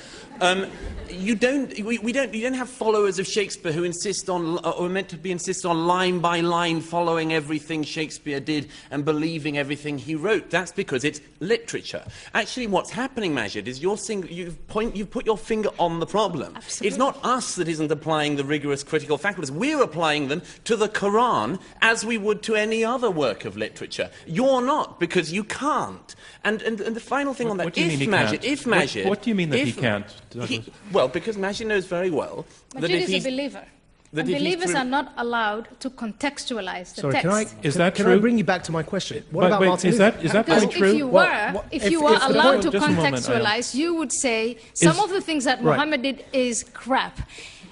You don't have followers of Shakespeare who insist on, or are meant to be insist on line by line following everything Shakespeare did and believing everything he wrote. That's because it's literature. Actually, what's happening, Maajid, is you've put your finger on the problem. Absolutely. It's not us that isn't applying the rigorous critical faculties. We're applying them to the Quran as we would to any other work of literature. You're not, because you can't. And the final thing on that, What do you mean he can't? What do you mean that he can't, Douglas? Well, because Maajid knows very well that Maajid if is a he's... believer. that And if he's believers through- are not allowed to contextualize the Sorry, text. Is that can I true? bring you back to my question? What But about wait, Martin is Luther? that Because point if true? you Well, were, if if- you were if the allowed point- to just a moment, contextualize, you would say some of the things that Right. Muhammad did is crap.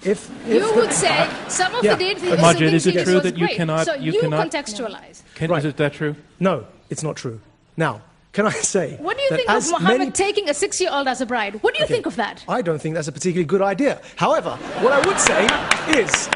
If You the- would say some of Yeah. the things Maajid, is it he did true was that you great. cannot- So you you cannot- contextualize. Is that true? No, it's not true. Now, can I say... What do you that think of as Muhammad many- taking a 6-year-old as a bride? What do you think of that? I don't think that's a particularly good idea. However, what I would say is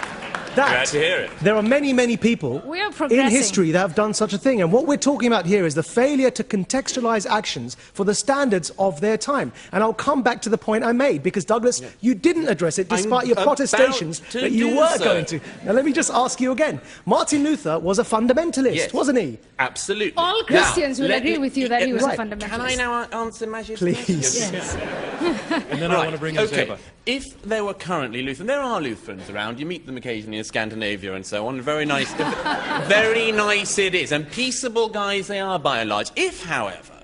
that Glad to hear it. there are many, many people We are in progressing. history that have done such a thing. And what we're talking about here is the failure to contextualize actions for the standards of their time. And I'll come back to the point I made, because, Douglas, you didn't address it despite your about protestations to that you do were so. going to. Now, let me just ask you again. Martin Luther was a fundamentalist, Yes. wasn't he? Absolutely. All Christians will let agree me- with you that he was Right. a fundamentalist. Can I now answer Majid's Please. question? And then I want to bring in Okay. Zeba. If there were currently Lutherans, there are Lutherans around, you meet them occasionally in Scandinavia and so on. Very nice, very nice it is. And peaceable guys they are by and large. If, however,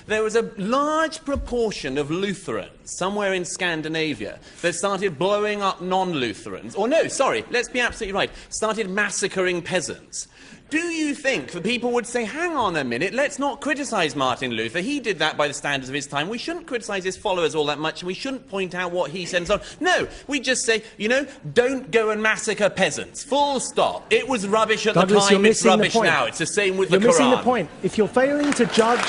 there was a large proportion of Lutherans somewhere in Scandinavia that started blowing up non-Lutherans, or no, sorry, let's be absolutely right, started massacring peasants. Do you think that people would say, hang on a minute, let's not criticise Martin Luther, he did that by the standards of his time, we shouldn't criticise his followers all that much, and we shouldn't point out what he said and so on. No, we just say, you know, don't go and massacre peasants. Full stop. It was rubbish at Douglas, the time, it's rubbish now. It's the same with the Quran. You're missing the point. If you're failing to judge...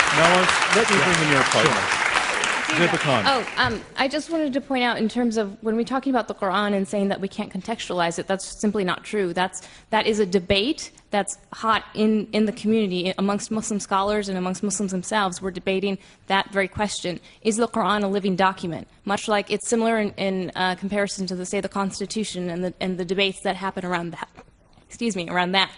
Nawaz, let me bring in your partner. Zeba. I just wanted to point out in terms of when we're talking about the Quran and saying that we can't contextualize it, that's simply not true. That is a debate that's hot in the community amongst Muslim scholars and amongst Muslims themselves. We're debating that very question. Is the Quran a living document? Much like it's similar in comparison to, say, the Constitution and the debates that happen around that. Around that.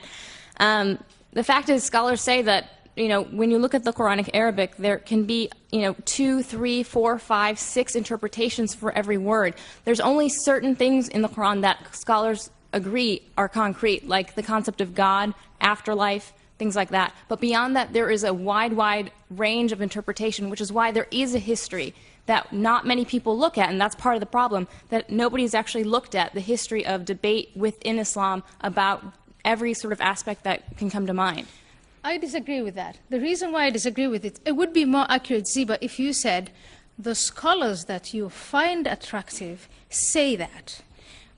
The fact is, scholars say that, you know, when you look at the Quranic Arabic, there can be, 2, 3, 4, 5, 6 interpretations for every word. There's only certain things in the Quran that scholars agree are concrete, like the concept of God, afterlife, things like that. But beyond that, there is a wide range of interpretation, which is why there is a history that not many people look at, and that's part of the problem, that nobody's actually looked at the history of debate within Islam about every sort of aspect that can come to mind. I disagree with that. The reason why I disagree with it, it would be more accurate, Zeba, if you said the scholars that you find attractive say that.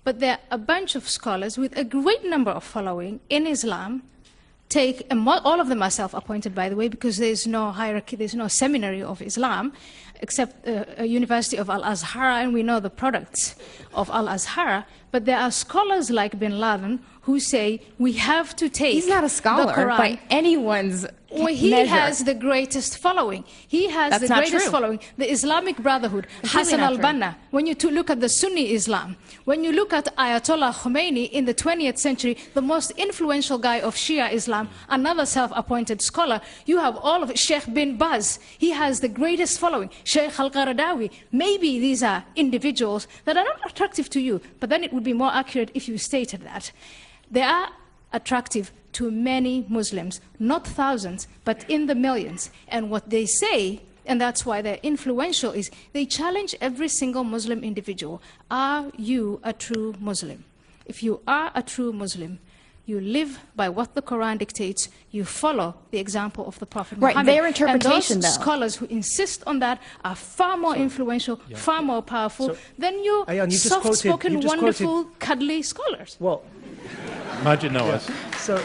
But there are a bunch of scholars with a great number of following in Islam, all of them are self-appointed, by the way, because there's no hierarchy, there's no seminary of Islam, except a University of Al-Azhar, and we know the products of Al-Azhar. But there are scholars like bin Laden who say we have to take He's not a scholar by anyone's he measure. has the greatest following. He has That's the not greatest true. following. The Islamic Brotherhood, It's Hassan really not al-Banna, when you look at the Sunni Islam, when you look at Ayatollah Khomeini in the 20th century, the most influential guy of Shia Islam, another self-appointed scholar, you have all of Sheikh bin Baz. He has the greatest following. Sheikh al-Qaradawi. Maybe these are individuals that are not attractive to you, but then it would be more accurate if you stated that. They are attractive to many Muslims, not thousands, but in the millions. And what they say, and that's why they're influential, is they challenge every single Muslim individual. Are you a true Muslim? If you are a true Muslim, you live by what the Quran dictates, you follow the example of the Prophet Muhammad. Their interpretation, and those scholars who insist on that are far more influential, far more powerful than you Ayan, soft-spoken, wonderful, cuddly scholars. Well, Maajid, Nawaz. So,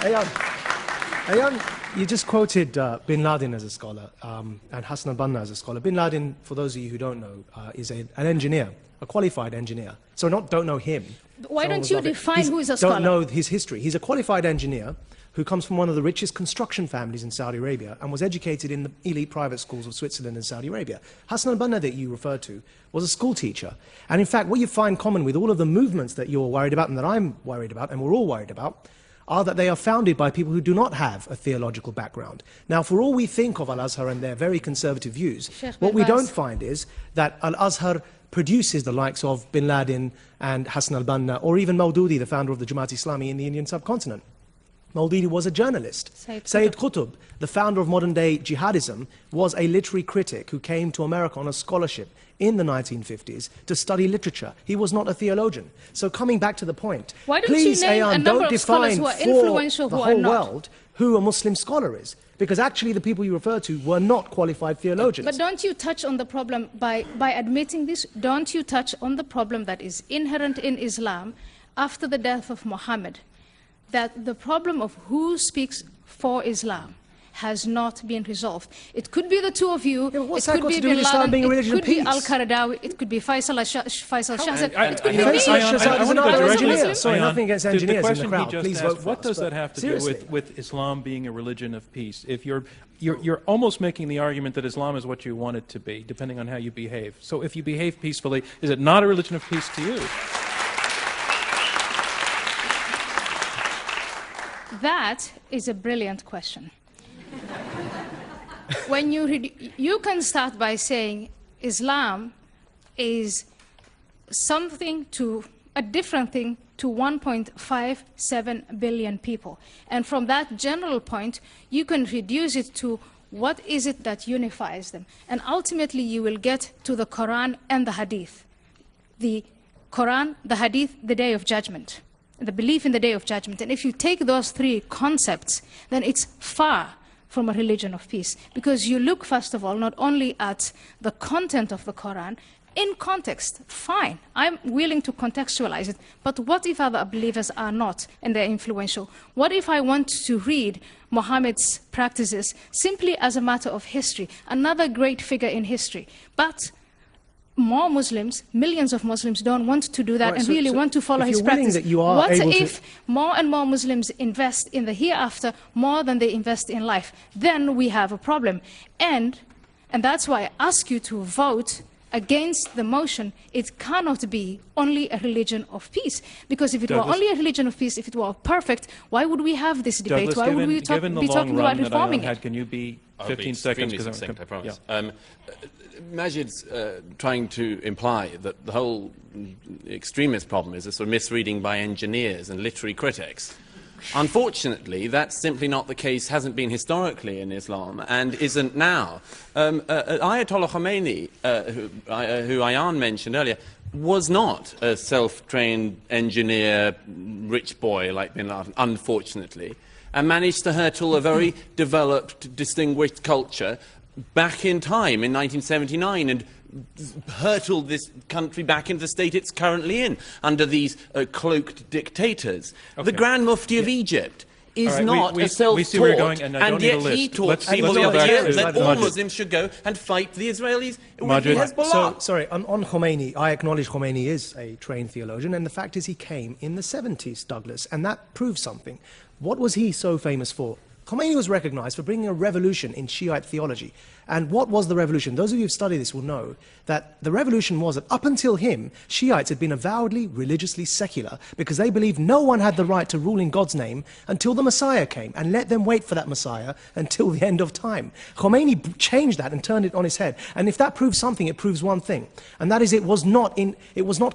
Ayan, you just quoted bin Laden as a scholar and Hassan al-Banna as a scholar. Bin Laden, for those of you who don't know, is an engineer, a qualified engineer. So don't know him. Why don't you define who is a scholar? scholar? Don't know his history. He's a qualified engineer who comes from one of the richest construction families in Saudi Arabia and was educated in the elite private schools of Switzerland and Saudi Arabia. Hassan al-Banna that you referred to was a school teacher. And in fact, what you find common with all of the movements that you're worried about and that I'm worried about and we're all worried about are that they are founded by people who do not have a theological background. Now, for all we think of Al-Azhar and their very conservative views, what we don't find is that Al-Azhar produces the likes of bin Laden and Hassan al-Banna, or even Maududi, the founder of the Jamaat Islami in the Indian subcontinent. Maududi was a journalist. Sayyid Qutb, the founder of modern-day jihadism, was a literary critic who came to America on a scholarship in the 1950s to study literature. He was not a theologian. So coming back to the point, why don't please, you name Ayan, a number don't of scholars define who are for influential the who are whole not? world who a Muslim scholar is. Because actually the people you refer to were not qualified theologians. But don't you touch on the problem by admitting this? Don't you touch on the problem that is inherent in Islam after the death of Muhammad? That the problem of who speaks for Islam has not been resolved. It could be the two of you, it could be bin Laden, it could be Al-Qaradawi, it could be Faisal Shahzad, it could be me. Sorry, nothing against engineers in the crowd. Please vote for us. What does that have to do with Islam being a religion of peace? If you're almost making the argument that Islam is what you want it to be, depending on how you behave. So if you behave peacefully, is it not a religion of peace to you? That is a brilliant question. When you can start by saying Islam is something to a different thing to 1.57 billion people. And from that general point, you can reduce it to what is it that unifies them. And ultimately, you will get to the Quran and the Hadith. The Quran, the Hadith, the Day of Judgment, the belief in the Day of Judgment. And if you take those three concepts, then it's far from a religion of peace. Because you look, first of all, not only at the content of the Quran, in context, fine, I'm willing to contextualize it, but what if other believers are not and they're influential? What if I want to read Muhammad's practices simply as a matter of history, another great figure in history, but more Muslims, millions of Muslims don't want to do that and really want to follow his practice. What if more and more Muslims invest in the hereafter more than they invest in life? Then we have a problem. And that's why I ask you to vote against the motion. It cannot be only a religion of peace. Because if it were only a religion of peace, if it were perfect, why would we have this debate? Why would we be talking about reforming it? Can you be 15 seconds? Extremely succinct, I promise. Yeah. Maajid's trying to imply that the whole extremist problem is a sort of misreading by engineers and literary critics. Unfortunately, that's simply not the case, hasn't been historically in Islam, and isn't now. Ayatollah Khomeini, who Ayan mentioned earlier, was not a self-trained engineer, rich boy like Bin Laden, unfortunately, and managed to hurtle a very developed, distinguished culture back in time in 1979 and hurtled this country back into the state it's currently in under these cloaked dictators. Okay. The Grand Mufti of Egypt is not a self-taught, and yet he taught people the other year that all Muslims should go and fight the Israelis with the Hezbollah. Sorry, on Khomeini, I acknowledge Khomeini is a trained theologian, and the fact is he came in the 70s, Douglas, and that proves something. What was he so famous for? Khomeini was recognized for bringing a revolution in Shiite theology. And what was the revolution? Those of you who've studied this will know that the revolution was that up until him, Shiites had been avowedly religiously secular because they believed no one had the right to rule in God's name until the Messiah came, and let them wait for that Messiah until the end of time. Khomeini changed that and turned it on its head. And if that proves something, it proves one thing, and that is it was not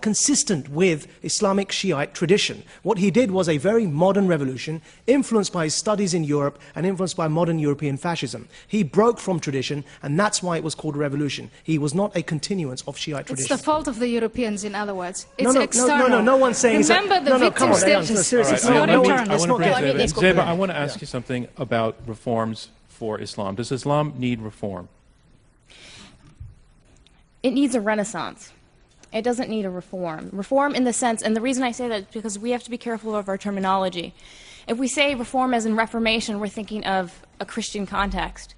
consistent with Islamic Shiite tradition. What he did was a very modern revolution, influenced by his studies in Europe and influenced by modern European fascism. He broke from tradition, and that's why it was called a revolution. He was not a continuance of Shiite tradition. It's the fault of the Europeans, in other words. It's external. No one's saying that. Remember the victim status. Seriously, Zeba, I want to ask you something about reforms for Islam. Does Islam need reform? It needs a renaissance. It doesn't need a reform. Reform in the sense, and the reason I say that is because we have to be careful of our terminology. If we say reform as in Reformation, we're thinking of a Christian context,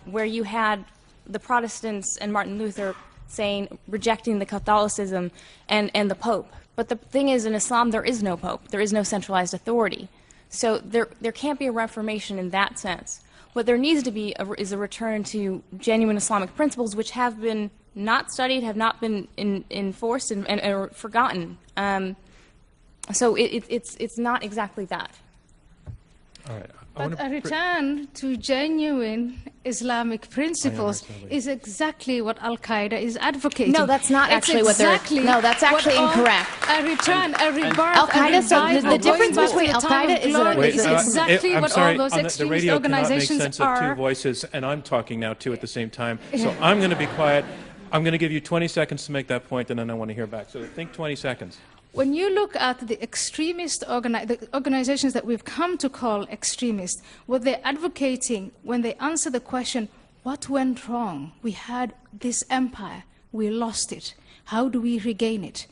where you had the Protestants and Martin Luther saying, rejecting the Catholicism and the Pope. But the thing is, in Islam, there is no Pope. There is no centralized authority. So there can't be a reformation in that sense. What there needs to be is a return to genuine Islamic principles, which have been not studied, have not been enforced, and are forgotten. So it's not exactly that. All right. But a return to genuine Islamic principles is exactly what Al-Qaeda is advocating. No, that's not actually what they're... No, that's actually incorrect. A return, a rebirth, Al-Qaeda, so the difference between Al-Qaeda is exactly what all those extremist organizations are. The radio cannot make sense of two voices, and I'm talking now too at the same time. So I'm going to be quiet. I'm going to give you 20 seconds to make that point, and then I want to hear back. So think 20 seconds. When you look at the extremist the organizations that we've come to call extremist, what they're advocating when they answer the question, what went wrong? We had this empire, we lost it. How do we regain it?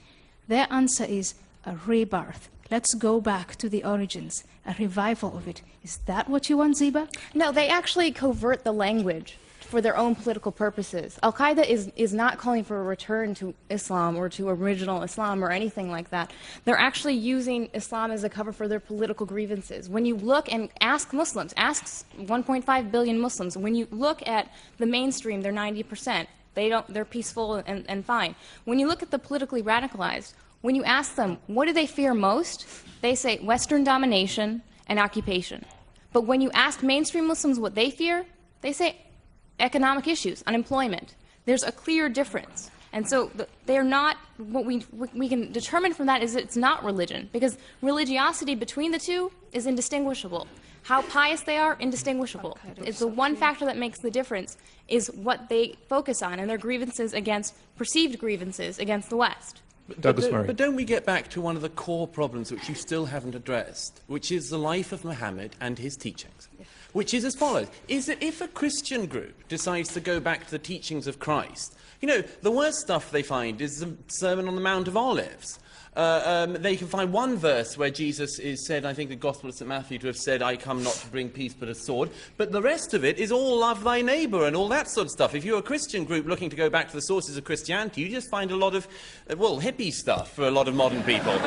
Their answer is a rebirth. Let's go back to the origins, a revival of it. Is that what you want, Zeba? No, they actually covert the language for their own political purposes. Al-Qaeda is not calling for a return to Islam or to original Islam or anything like that. They're actually using Islam as a cover for their political grievances. When you look and ask Muslims, ask 1.5 billion Muslims, when you look at the mainstream, they're 90%. They're peaceful and fine. When you look at the politically radicalized, when you ask them, what do they fear most? They say Western domination and occupation. But when you ask mainstream Muslims what they fear, they say economic issues, unemployment. There's a clear difference. And so they're not, what we can determine from that is that it's not religion, because religiosity between the two is indistinguishable. How pious they are, indistinguishable. It's the one factor that makes the difference is what they focus on and their grievances against, perceived grievances against the West. Douglas Murray. But don't we get back to one of the core problems which you still haven't addressed, which is the life of Muhammad and his teachings, which is as follows, is that if a Christian group decides to go back to the teachings of Christ, you know, the worst stuff they find is the Sermon on the Mount of Olives. They can find one verse where Jesus is said, I think the Gospel of St. Matthew, to have said, I come not to bring peace but a sword. But the rest of it is all love thy neighbour and all that sort of stuff. If you're a Christian group looking to go back to the sources of Christianity, you just find a lot of, well, hippie stuff for a lot of modern people.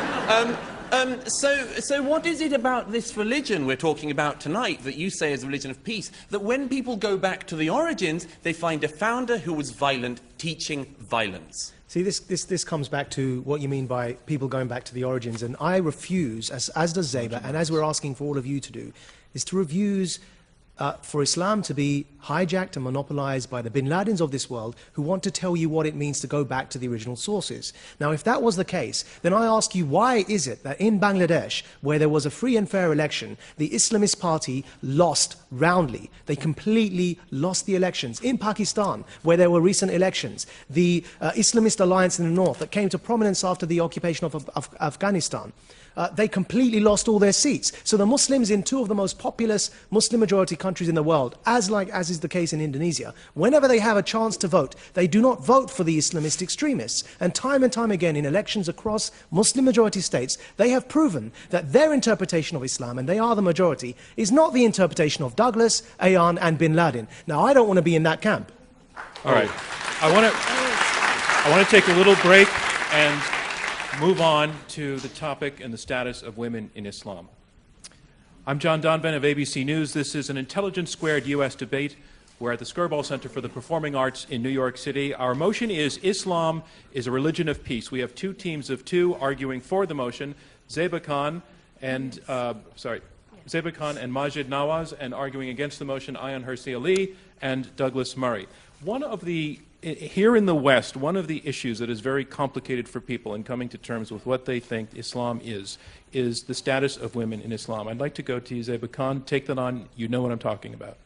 So what is it about this religion we're talking about tonight that you say is a religion of peace, that when people go back to the origins, they find a founder who was violent, teaching violence? See, this comes back to what you mean by people going back to the origins, and I refuse, as does Zeba, and as we're asking for all of you to do, is to refuse for Islam to be hijacked and monopolized by the bin Ladens of this world who want to tell you what it means to go back to the original sources. Now, if that was the case, then I ask you, why is it that in Bangladesh, where there was a free and fair election, the Islamist party lost roundly? They completely lost the elections. In Pakistan, where there were recent elections, the Islamist alliance in the north that came to prominence after the occupation of Afghanistan, they completely lost all their seats. So the Muslims in two of the most populous Muslim-majority countries in the world, as is the case in Indonesia, whenever they have a chance to vote, they do not vote for the Islamist extremists. And time again in elections across Muslim-majority states, they have proven that their interpretation of Islam, and they are the majority, is not the interpretation of Douglas, Ayan, and bin Laden. Now, I don't want to be in that camp. All right. I want to take a little break and move on to the topic and the status of women in Islam. I'm John Donvan of ABC News. This is an Intelligence Squared U.S. debate. We're at the Skirball Center for the Performing Arts in New York City. Our motion is Islam is a religion of peace. We have two teams of two arguing for the motion, Zeba Khan and Maajid Nawaz, and arguing against the motion, Ayan Hirsi Ali and Douglas Murray. Here in the West, one of the issues that is very complicated for people in coming to terms with what they think Islam is the status of women in Islam. I'd like to go to Zeba Khan. Take that on. You know what I'm talking about.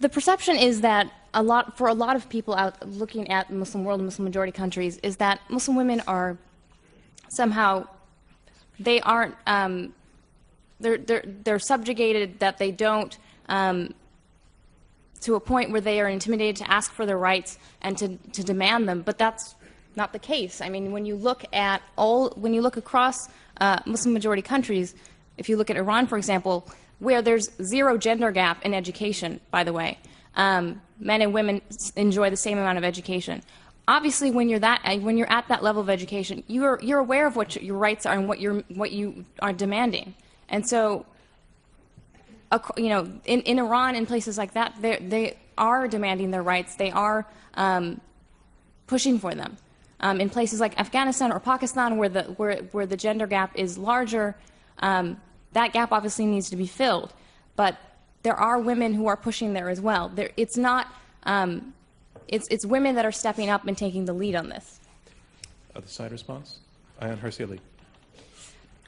The perception is that for a lot of people out looking at the Muslim world and Muslim majority countries is that Muslim women are somehow, they aren't, they're subjugated, that they don't, to a point where they are intimidated to ask for their rights and to demand them. But that's not the case. I mean, when you look across Muslim majority countries, if you look at Iran, for example, where there's zero gender gap in education, by the way, men and women enjoy the same amount of education. Obviously, when you're at that level of education, you're aware of what your rights are and what you are demanding. And so, you know, in Iran and places like that, they are demanding their rights. They are pushing for them. In places like Afghanistan or Pakistan, where the gender gap is larger, that gap obviously needs to be filled. But there are women who are pushing there as well. It's not. It's women that are stepping up and taking the lead on this. Other side response? Ayan Hirsi Ali.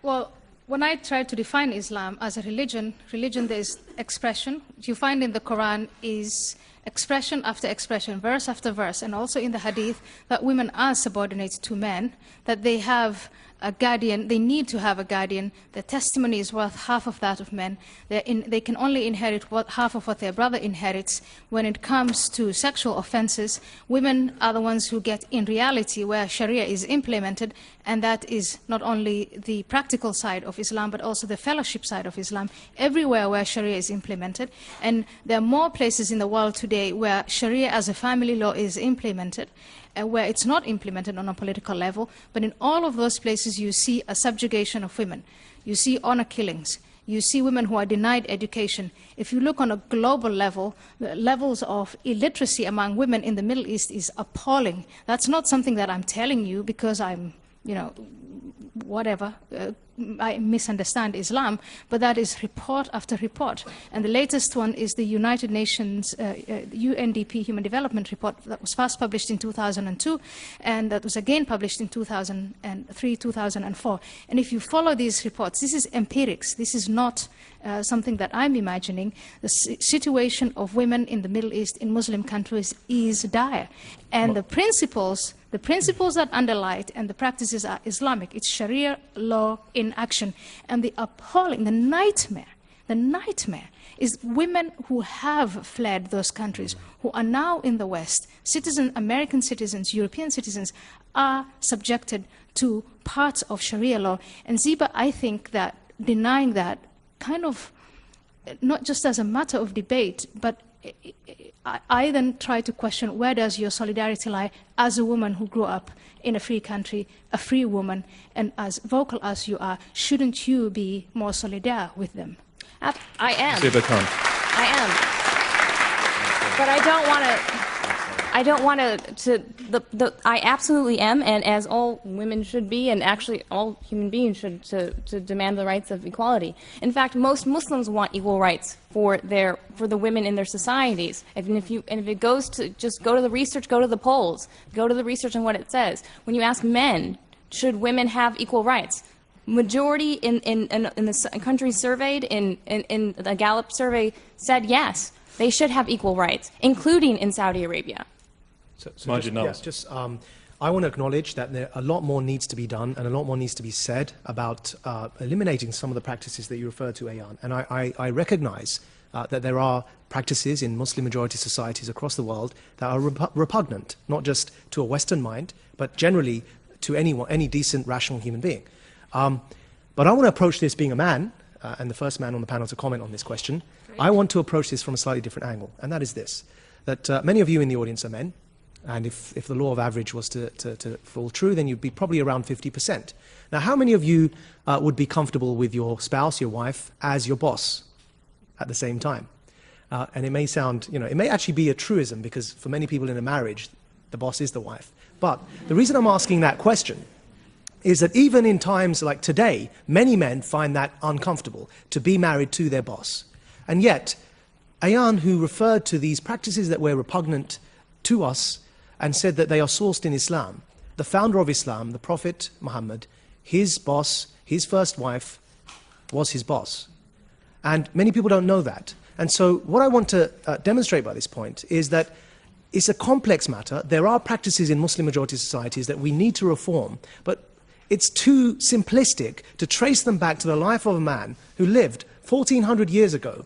Well, when I try to define Islam as a religion there is expression. What you find in the Quran is expression after expression, verse after verse, and also in the Hadith that women are subordinate to men, that they have a guardian, they need to have a guardian. Their testimony is worth half of that of men. They can only inherit half of what their brother inherits. When it comes to sexual offenses, women are the ones who get, in reality, where Sharia is implemented, and that is not only the practical side of Islam, but also the fellowship side of Islam, everywhere where Sharia is implemented. And there are more places in the world today where Sharia as a family law is implemented, where it's not implemented on a political level, but in all of those places you see a subjugation of women. You see honor killings. You see women who are denied education. If you look on a global level, the levels of illiteracy among women in the Middle East is appalling. That's not something that I'm telling you because I'm, you know, whatever, I misunderstand Islam, but that is report after report. And the latest one is the United Nations UNDP Human Development Report that was first published in 2002, and that was again published in 2003, 2004. And if you follow these reports, this is empirics. This is not something that I'm imagining. The situation of women in the Middle East, in Muslim countries, is dire. And the principles that underlie it and the practices are Islamic. It's Sharia law in action. And the appalling, the nightmare is women who have fled those countries, who are now in the West, American citizens, European citizens, are subjected to parts of Sharia law. And Zeba, I think that denying that kind of, not just as a matter of debate, but I then try to question, where does your solidarity lie as a woman who grew up in a free country, a free woman, and as vocal as you are, shouldn't you be more solidar with them? I am. Zeba Khan. I am. But I absolutely am, and as all women should be, and actually all human beings should, to demand the rights of equality. In fact, most Muslims want equal rights for the women in their societies. If it goes to, just go to the research, go to the polls, go to the research on what it says. When you ask men, should women have equal rights? Majority in the countries surveyed, in the Gallup survey, said yes, they should have equal rights, including in Saudi Arabia. Maajid, just, I want to acknowledge that a lot more needs to be done and a lot more needs to be said about eliminating some of the practices that you referred to, Ayan. And I recognize that there are practices in Muslim-majority societies across the world that are repugnant, not just to a Western mind, but generally to any decent, rational human being. But I want to approach this being a man, and the first man on the panel to comment on this question. Great. I want to approach this from a slightly different angle, and that is this, that many of you in the audience are men, and if the law of average was to fall true, then you'd be probably around 50%. Now, how many of you would be comfortable with your spouse, your wife, as your boss at the same time? And it may sound, it may actually be a truism, because for many people in a marriage, the boss is the wife. But the reason I'm asking that question is that even in times like today, many men find that uncomfortable, to be married to their boss. And yet, Ayan, who referred to these practices that were repugnant to us and said that they are sourced in Islam, the founder of Islam, the Prophet Muhammad, his boss, his first wife, was his boss. And many people don't know that. And so what I want to demonstrate by this point is that it's a complex matter. There are practices in Muslim-majority societies that we need to reform, but it's too simplistic to trace them back to the life of a man who lived 1400 years ago,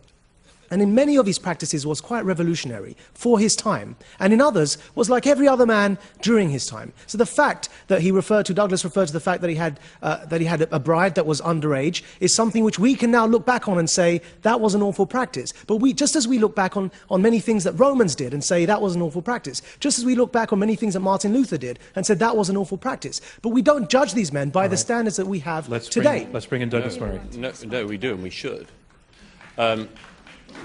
and in many of his practices was quite revolutionary for his time, and in others was like every other man during his time. So the fact that Douglas referred to the fact that he had a bride that was underage is something which we can now look back on and say that was an awful practice. But just as we look back on many things that Romans did and say that was an awful practice, just as we look back on many things that Martin Luther did and said that was an awful practice. But we don't judge these men by the standards that we have today. Let's bring in Douglas Murray. No, we do, and we should.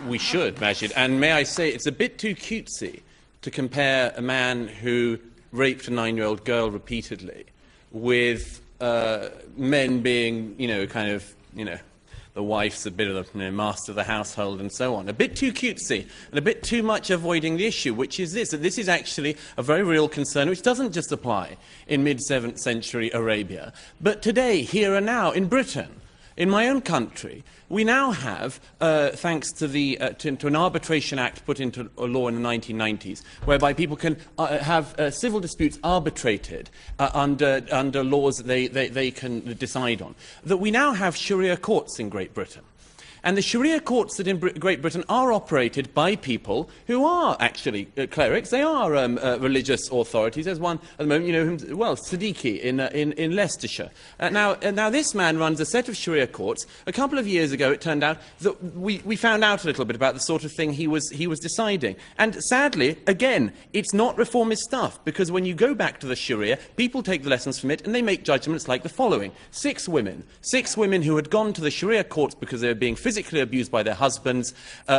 We should, Maajid. And may I say, it's a bit too cutesy to compare a man who raped a 9-year-old girl repeatedly with men being, the wife's a bit of the master of the household and so on. A bit too cutesy and a bit too much avoiding the issue, which is this, that this is actually a very real concern which doesn't just apply in mid-7th century Arabia, but today, here and now, in Britain. In my own country, we now have, thanks to an arbitration act put into a law in the 1990s, whereby people can have civil disputes arbitrated under laws that they can decide on, that we now have Sharia courts in Great Britain. And the Sharia courts that in Great Britain are operated by people who are actually clerics. They are religious authorities. There's one at the moment, Siddiqui in Leicestershire. Now this man runs a set of Sharia courts. A couple of years ago, it turned out that we found out a little bit about the sort of thing he was deciding. And sadly, again, it's not reformist stuff, because when you go back to the Sharia, people take the lessons from it and they make judgments like the following. 6 women who had gone to the Sharia courts because they were being physically abused by their husbands.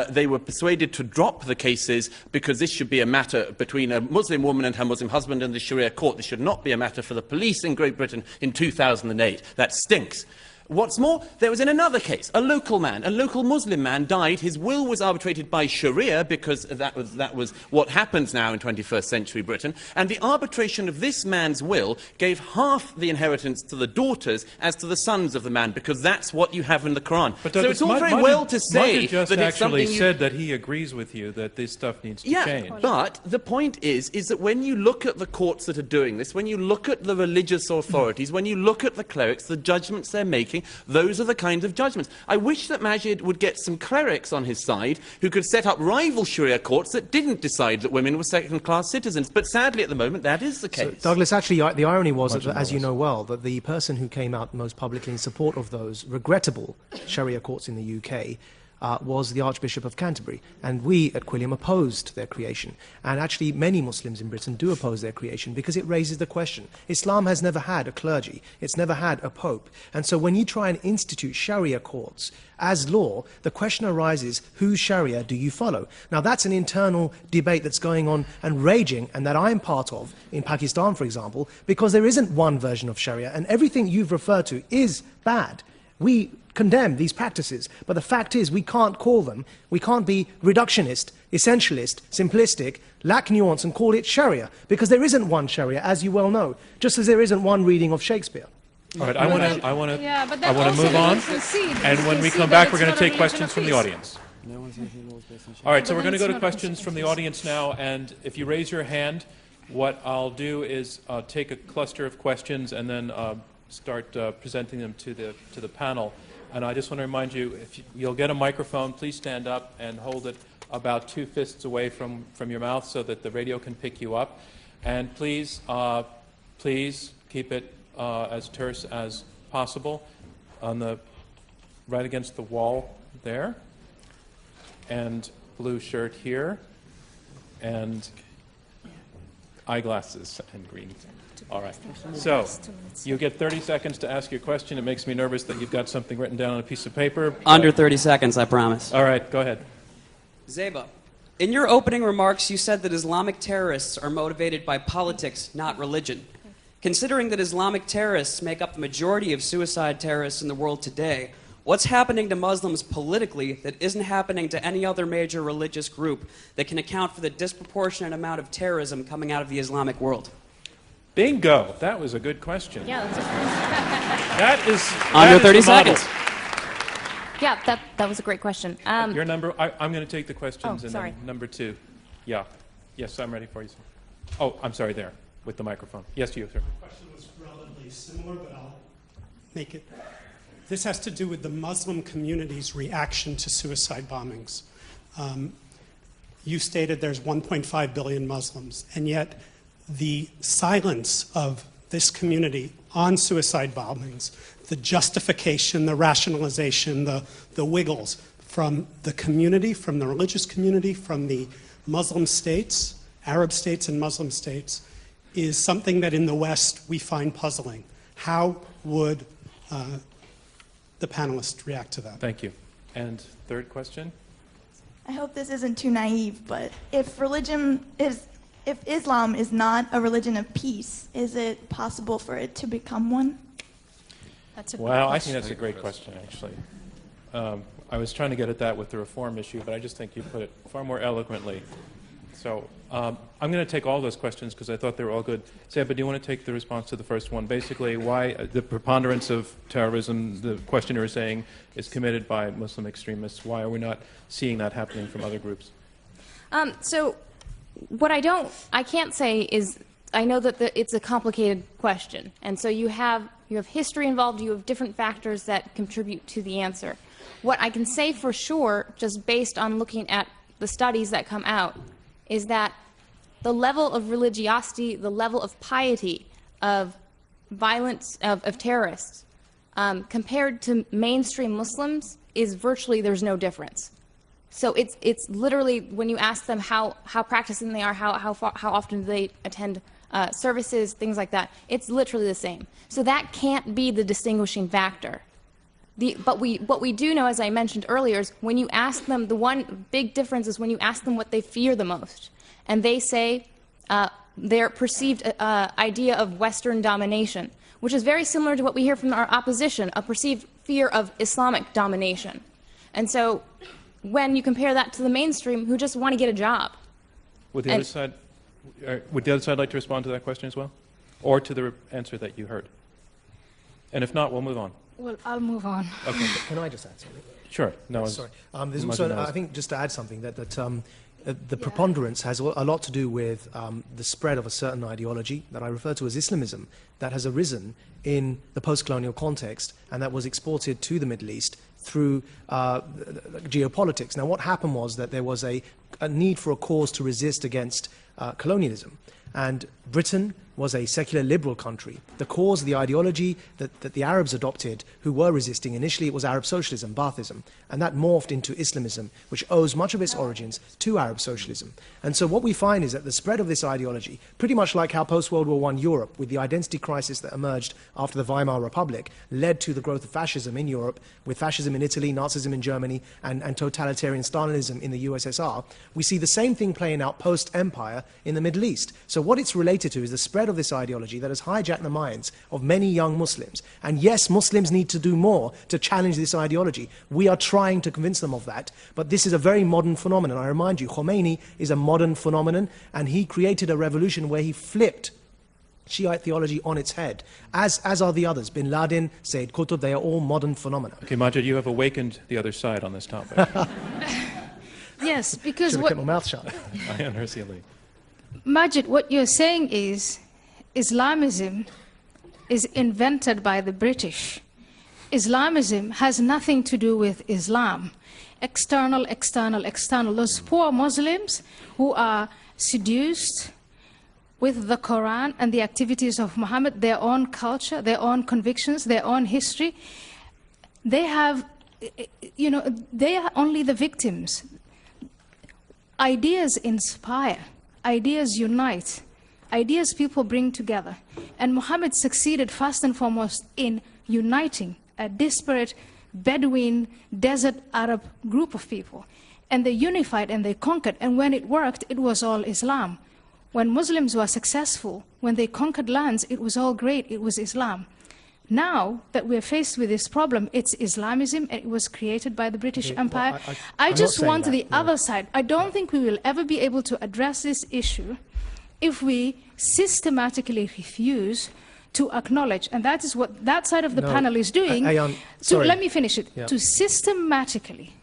They were persuaded to drop the cases because this should be a matter between a Muslim woman and her Muslim husband and the Sharia court. This should not be a matter for the police in Great Britain in 2008. That stinks. What's more, there was in another case, a local Muslim man died. His will was arbitrated by Sharia because that was what happens now in 21st century Britain. And the arbitration of this man's will gave half the inheritance to the daughters as to the sons of the man, because that's what you have in the Quran. But so it's all very well to say Maajid just that it's something actually said that he agrees with you that this stuff needs to change. But the point is that when you look at the courts that are doing this, when you look at the religious authorities, when you look at the clerics, the judgments they're making, those are the kinds of judgments. I wish that Maajid would get some clerics on his side who could set up rival Sharia courts that didn't decide that women were second-class citizens. But sadly, at the moment, that is the case. So, Douglas, actually, the irony was, that, as you know well, that the person who came out most publicly in support of those regrettable Sharia courts in the UK was the Archbishop of Canterbury, and we at Quilliam opposed their creation. And actually many Muslims in Britain do oppose their creation because it raises the question. Islam has never had a clergy, it's never had a pope, and so when you try and institute Sharia courts as law, the question arises, whose Sharia do you follow? Now that's an internal debate that's going on and raging, and that I'm part of in Pakistan, for example, because there isn't one version of Sharia, and everything you've referred to is bad. We condemn these practices, but the fact is we can't be reductionist, essentialist, simplistic, lack nuance and call it Sharia, because there isn't one Sharia, as you well know, just as there isn't one reading of Shakespeare. All right, I want to move on, and when we come back, we're going to take questions from the audience. All right, so we're going to go to questions from the audience now, and if you raise your hand, what I'll do is take a cluster of questions and then start presenting them to the panel. And I just want to remind you, if you'll get a microphone, please stand up and hold it about 2 fists away from your mouth so that the radio can pick you up. And please keep it as terse as possible right against the wall there. And blue shirt here. And eyeglasses and green. All right. So you get 30 seconds to ask your question. It makes me nervous that you've got something written down on a piece of paper. Under 30 seconds, I promise. All right, go ahead. Zeba, in your opening remarks, you said that Islamic terrorists are motivated by politics, not religion. Considering that Islamic terrorists make up the majority of suicide terrorists in the world today, what's happening to Muslims politically that isn't happening to any other major religious group that can account for the disproportionate amount of terrorism coming out of the Islamic world? Bingo. That was a good question. Yeah, that is under 30 seconds. Yeah, that was a great question. Your number. I'm going to take the questions. Oh, and sorry. then number 2. Yeah. Yes, I'm ready for you, sir. Oh, I'm sorry. There, with the microphone. Yes, you, sir. The question was relatively similar, but I'll make it. This has to do with the Muslim community's reaction to suicide bombings. You stated there's 1.5 billion Muslims, and yet the silence of this community on suicide bombings, the justification, the rationalization, the wiggles from the community, from the religious community, from the Muslim states, Arab states and Muslim states, is something that in the West we find puzzling. How would the panelists react to that? Thank you. And third question? I hope this isn't too naive, but if Islam is not a religion of peace, is it possible for it to become one? Wow, I think that's a great question, actually. I was trying to get at that with the reform issue, but I just think you put it far more eloquently. So I'm going to take all those questions because I thought they were all good. Zeba, do you want to take the response to the first one? Basically, why the preponderance of terrorism, the questioner is saying, is committed by Muslim extremists. Why are we not seeing that happening from other groups? So what I can't say is, I know that it's a complicated question, and so you have history involved, you have different factors that contribute to the answer. What I can say for sure, just based on looking at the studies that come out, is that the level of religiosity, the level of piety of violence, of terrorists, compared to mainstream Muslims, is virtually, there's no difference. So it's literally, when you ask them how practicing they are, how often do they attend services, things like that, it's literally the same. So that can't be the distinguishing factor. What we do know, as I mentioned earlier, is when you ask them, the one big difference is when you ask them what they fear the most. And they say their perceived idea of Western domination, which is very similar to what we hear from our opposition, a perceived fear of Islamic domination. And so when you compare that to the mainstream who just want to get a job. Would the other side like to respond to that question as well? Or to the answer that you heard? And if not, we'll move on. Well, I'll move on. Okay. Can I just add something? Sure. No, Sorry. There's also, I think, just to add something, that the preponderance has a lot to do with the spread of a certain ideology that I refer to as Islamism, that has arisen in the post-colonial context and that was exported to the Middle East through geopolitics. Now, what happened was that there was a need for a cause to resist against colonialism. And Britain was a secular liberal country. The cause, the ideology that the Arabs adopted who were resisting, initially it was Arab socialism, Baathism, and that morphed into Islamism, which owes much of its origins to Arab socialism. And so what we find is that the spread of this ideology, pretty much like how post-World War I Europe, with the identity crisis that emerged after the Weimar Republic, led to the growth of fascism in Europe, with fascism in Italy, Nazism in Germany, and totalitarian Stalinism in the USSR, we see the same thing playing out post-empire in the Middle East. So what it's related to is the spread of this ideology that has hijacked the minds of many young Muslims. And yes, Muslims need to do more to challenge this ideology. We are trying to convince them of that, but this is a very modern phenomenon. I remind you, Khomeini is a modern phenomenon, and he created a revolution where he flipped Shiite theology on its head, as are the others. Bin Laden, Sayyid Qutb, they are all modern phenomena. Okay, Maajid, you have awakened the other side on this topic. Yes, because Should have kept my mouth shut. Ayan, Hirsi Ali. Maajid, what you're saying is Islamism is invented by the British. Islamism has nothing to do with Islam. External, external, external. Those poor Muslims who are seduced with the Quran and the activities of Muhammad, their own culture, their own convictions, their own history, they have, they are only the victims. Ideas inspire. Ideas unite. Ideas people bring together. And Muhammad succeeded first and foremost in uniting a disparate Bedouin desert Arab group of people. And they unified and they conquered. And when it worked, it was all Islam. When Muslims were successful, when they conquered lands, it was all great. It was Islam. Now that we're faced with this problem, it's Islamism, and it was created by the British Empire. Well, I just want the other side. I don't think we will ever be able to address this issue if we systematically refuse to acknowledge, and that is what that side of the panel is doing. Ayan, so sorry. let me finish it. Yeah. To systematically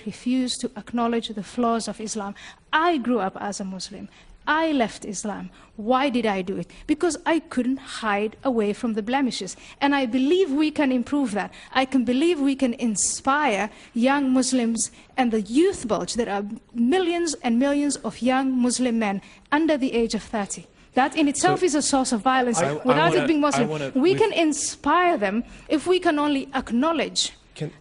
refuse to acknowledge the flaws of Islam. I grew up as a Muslim. I left Islam. Why did I do it? Because I couldn't hide away from the blemishes. And I believe we can improve that. I can believe we can inspire young Muslims and the youth bulge. There are millions and millions of young Muslim men under the age of 30. That in itself is a source of violence without it being Muslim. We can inspire them if we can only acknowledge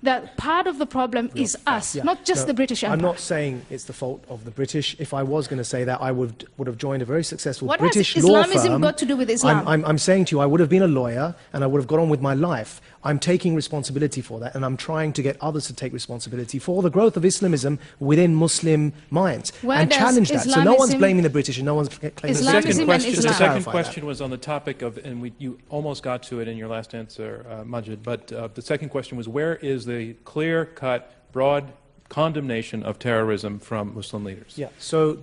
that part of the problem is us, not just the British Empire. I'm not saying it's the fault of the British. If I was going to say that, I would have joined a very successful British law firm. What has Islamism got to do with Islam? I'm saying to you, I would have been a lawyer and I would have got on with my life. I'm taking responsibility for that, and I'm trying to get others to take responsibility for the growth of Islamism within Muslim minds and challenge that. So no one's blaming the British and no one's claiming the second question was on the topic of, and you almost got to it in your last answer, Maajid, but the second question was, where is the clear-cut, broad condemnation of terrorism from Muslim leaders? Yeah, so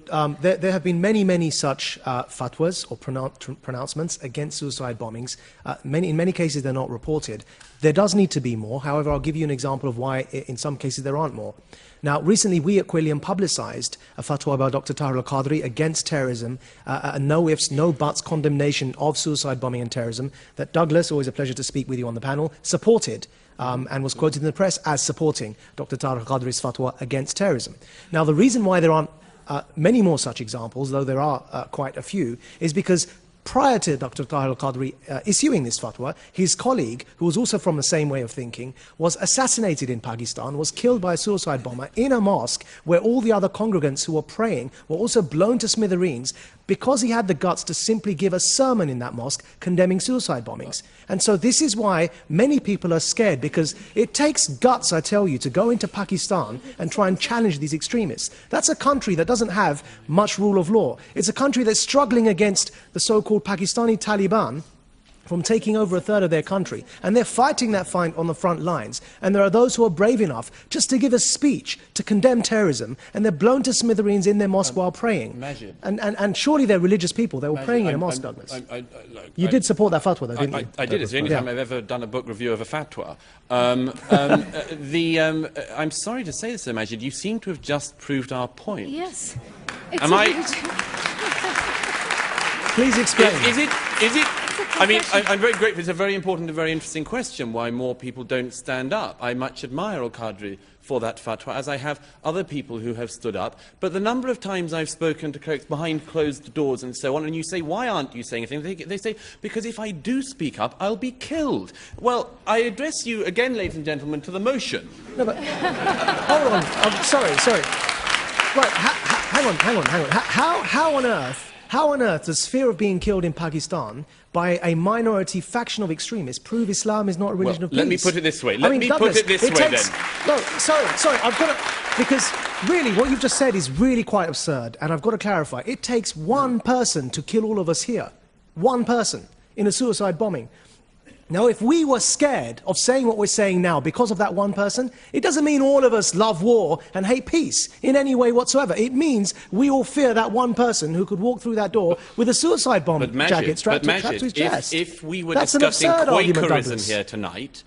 there have been many such fatwas or pronouncements against suicide bombings. In many cases, they're not reported. There does need to be more. However, I'll give you an example of why in some cases there aren't more. Now, recently we at Quilliam publicized a fatwa by Dr. Tahir al-Qadri against terrorism, a no ifs, no buts condemnation of suicide bombing and terrorism that Douglas, always a pleasure to speak with you on the panel, supported. And was quoted in the press as supporting Dr. Tahir al-Qadri's fatwa against terrorism. Now, the reason why there aren't many more such examples, though there are quite a few, is because prior to Dr. Tahir al-Qadri issuing this fatwa, his colleague, who was also from the same way of thinking, was assassinated in Pakistan, was killed by a suicide bomber in a mosque where all the other congregants who were praying were also blown to smithereens because he had the guts to simply give a sermon in that mosque condemning suicide bombings. And so this is why many people are scared, because it takes guts, I tell you, to go into Pakistan and try and challenge these extremists. That's a country that doesn't have much rule of law. It's a country that's struggling against the so-called Pakistani Taliban, from taking over a third of their country, and they're fighting that fight on the front lines. And there are those who are brave enough just to give a speech to condemn terrorism, and they're blown to smithereens in their mosque while praying. Maajid. And surely they're religious people. They were Maajid, praying in a mosque, Douglas. look, You did support that fatwa, though, didn't you? I did. It's the only Yeah. time I've ever done a book review of a fatwa. I'm sorry to say this, Sir Maajid, you seem to have just proved our point. Yes. Am I? Please explain. Is it? I mean, I'm very grateful. It's a very important and very interesting question, why more people don't stand up. I much admire Al-Qadri for that fatwa, as I have other people who have stood up. But the number of times I've spoken to clerics behind closed doors and so on, and you say, why aren't you saying anything? They say, because if I do speak up, I'll be killed. Well, I address you again, ladies and gentlemen, to the motion. No, but hold on. Sorry. Right, hang on. How on earth does fear of being killed in Pakistan by a minority faction of extremists prove Islam is not a religion of peace? Let me put it this way. Douglas, put it this way, then. No, sorry, I've got to... Because really, what you've just said is really quite absurd, and I've got to clarify. It takes one person to kill all of us here. One person in a suicide bombing. Now, if we were scared of saying what we're saying now because of that one person, it doesn't mean all of us love war and hate peace in any way whatsoever. It means we all fear that one person who could walk through that door with a suicide bomb jacket strapped to his chest. If we were That's discussing an absurd argument, Quakerism Douglas. here tonight,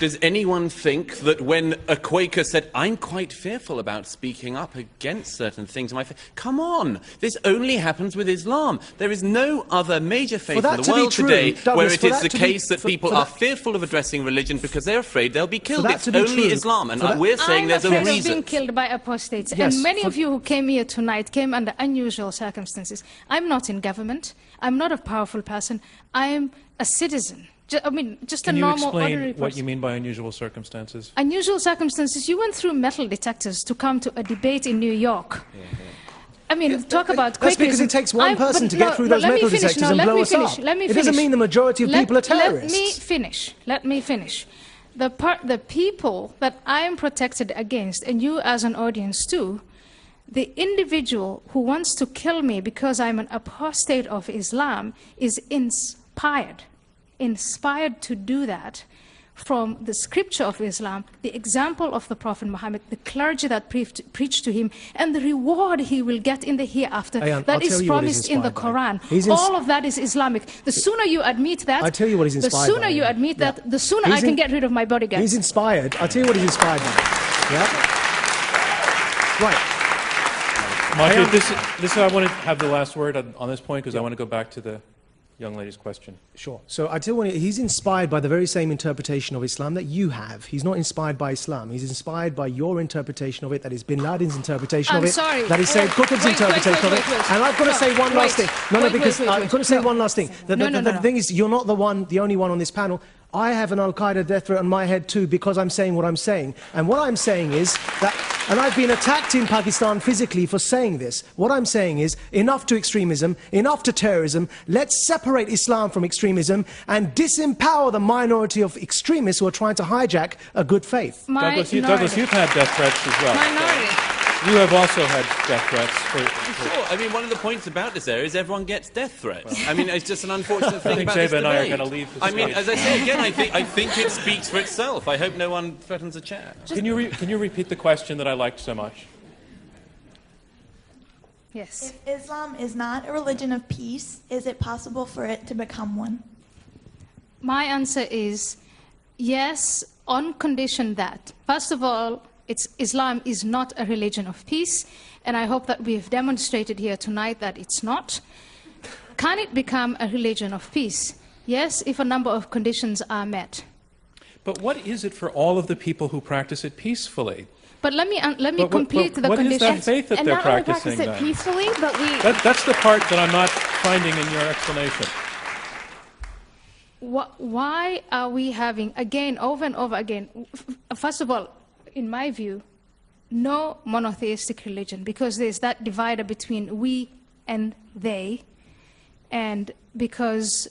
does anyone think that when a Quaker said, I'm quite fearful about speaking up against certain things in my faith, come on, this only happens with Islam. There is no other major faith in the world today where it is the case that people are fearful of addressing religion because they're afraid they'll be killed. It's only Islam, and we're saying there's a reason. I'm afraid of being killed by apostates, Yes, and many of you who came here tonight came under unusual circumstances. I'm not in government. I'm not a powerful person. I am a citizen. Just a normal, ordinary person. Can you explain what you mean by unusual circumstances? Unusual circumstances. You went through metal detectors to come to a debate in New York. I mean, talk about Quakerism. That's because it takes one person to get through those metal detectors and blow us up. It doesn't mean the majority of people are terrorists. Let me finish. The people that I am protected against, and you as an audience too, the individual who wants to kill me because I'm an apostate of Islam is inspired to do that from the scripture of Islam, the example of the Prophet Muhammad, the clergy that preached to him, and the reward he will get in the hereafter Ayan, that is promised in the Quran. All of that is Islamic. The sooner you admit that, I'll tell you what he's inspired by. the sooner you admit that, the sooner I can get rid of my bodyguards. He's inspired. I'll tell you what he's inspired by. Yeah? Right. Maajid, this I want to have the last word on this point because I want to go back to the young lady's question. Sure. So I tell you what, he's inspired by the very same interpretation of Islam that you have. He's not inspired by Islam. He's inspired by your interpretation of it, that is Bin Laden's interpretation of it, that is Sayyid Qutb's interpretation of it. And I've got to say one last thing. I've got to say one last thing. The thing is, you're not the only one on this panel. I have an Al-Qaeda death threat on my head too because I'm saying what I'm saying. And what I'm saying is that, and I've been attacked in Pakistan physically for saying this, what I'm saying is enough to extremism, enough to terrorism, let's separate Islam from extremism and disempower the minority of extremists who are trying to hijack a good faith. Douglas, you've had death threats as well. Minority. You have also had death threats. Sure. I mean, one of the points about this area is everyone gets death threats. I mean, it's just an unfortunate thing about this Zeba and I are debate. going to leave the I mean, stage. as I say again, I think it speaks for itself. I hope no one threatens a chair. Can you repeat the question that I liked so much? Yes. If Islam is not a religion of peace, is it possible for it to become one? My answer is yes, on condition that, first of all, Islam is not a religion of peace, and I hope that we have demonstrated here tonight that it's not. Can it become a religion of peace? Yes, if a number of conditions are met. But what is it for all of the people who practice it peacefully? But let me complete the what conditions. What is that faith that And they're not only practicing practice it then? peacefully, but we... That's the part that I'm not finding in your explanation. Why are we having, again, over and over again, first of all, in my view, no monotheistic religion, because there's that divider between we and they, and because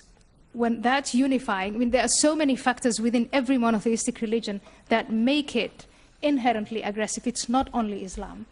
when that's unifying, I mean, there are so many factors within every monotheistic religion that make it inherently aggressive. It's not only Islam.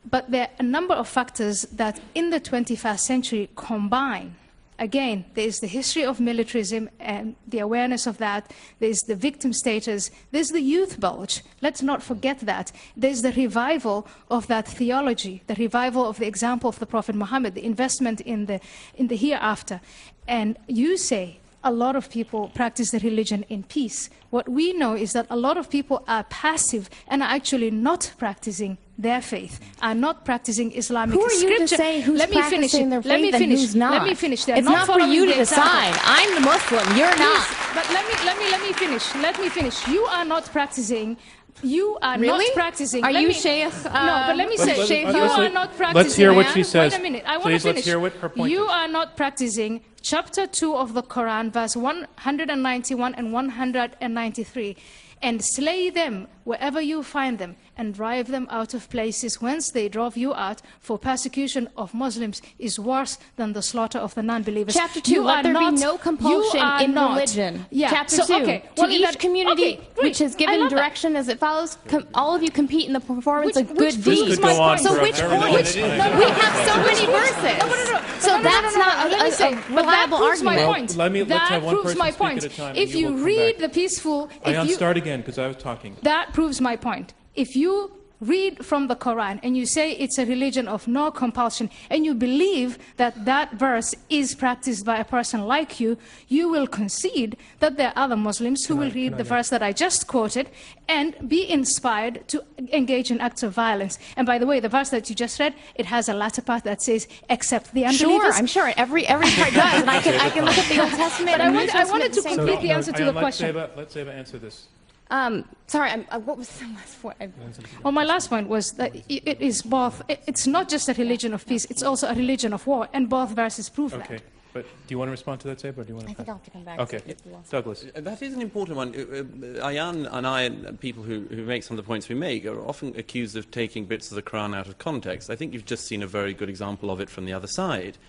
But there are a number of factors that in the 21st century combine again, there is the history of militarism and the awareness of that. There's the victim status. There's the youth bulge. Let's not forget that. There's the revival of that theology, the revival of the example of the Prophet Muhammad, the investment in the hereafter. And you say a lot of people practice the religion in peace. What we know is that a lot of people are passive and are actually not practicing their faith, are not practicing Islamic Who are scripture. you to say who's practicing their faith and who's not? Let me finish. They're It's not for following you the to example. decide. I'm the Muslim. You're not. But let me finish. Let me finish. You are not practicing. You are Really? not practicing. Are Let you me, Sheikh? No, but let me say, Sheikh, you are not practicing. Let's hear what she says. Wait a minute. I want to Please, finish. let's hear what her point You is. are not practicing chapter 2 of the Quran, verse 191 and 193. And slay them wherever you find them, and drive them out of places whence they drove you out, for persecution of Muslims is worse than the slaughter of the non-believers. Chapter 2, let there be no compulsion in religion. Yeah. Chapter So, 2, okay, to well, each community great. which has I given love that. direction as it follows, all of you compete in the performance of good which deeds. This could go on So for which a very long point? time. We have so many verses. So that's not Let me say, a but that reliable proves my argument. Well, point. let's That have one proves person my speak point. at a time, If and you you will come read back. the peaceful, Ayan, start again, because I was talking. that proves my point. If you read from the Quran and you say it's a religion of no compulsion, and you believe that that verse is practiced by a person like you, you will concede that there are other Muslims who will read the verse that I just quoted and be inspired to engage in acts of violence. And by the way, the verse that you just read, it has a latter part that says, except the unbelievers. Sure, I'm sure every part does, and I can look at the Old Testament. But and I New wanted Testament to the same complete way. the answer to the question. Let's Zeba answer this. Sorry, what was the last point? Well, my last point was that it is both. It's not just a religion of peace; it's also a religion of war, and both verses prove that. Okay, but do you want to respond to that, Zeba, or do you want to? I think I'll have to come back. Okay, Douglas. That is an important one. Ayan and I, and people who make some of the points we make, are often accused of taking bits of the Quran out of context. I think you've just seen a very good example of it from the other side.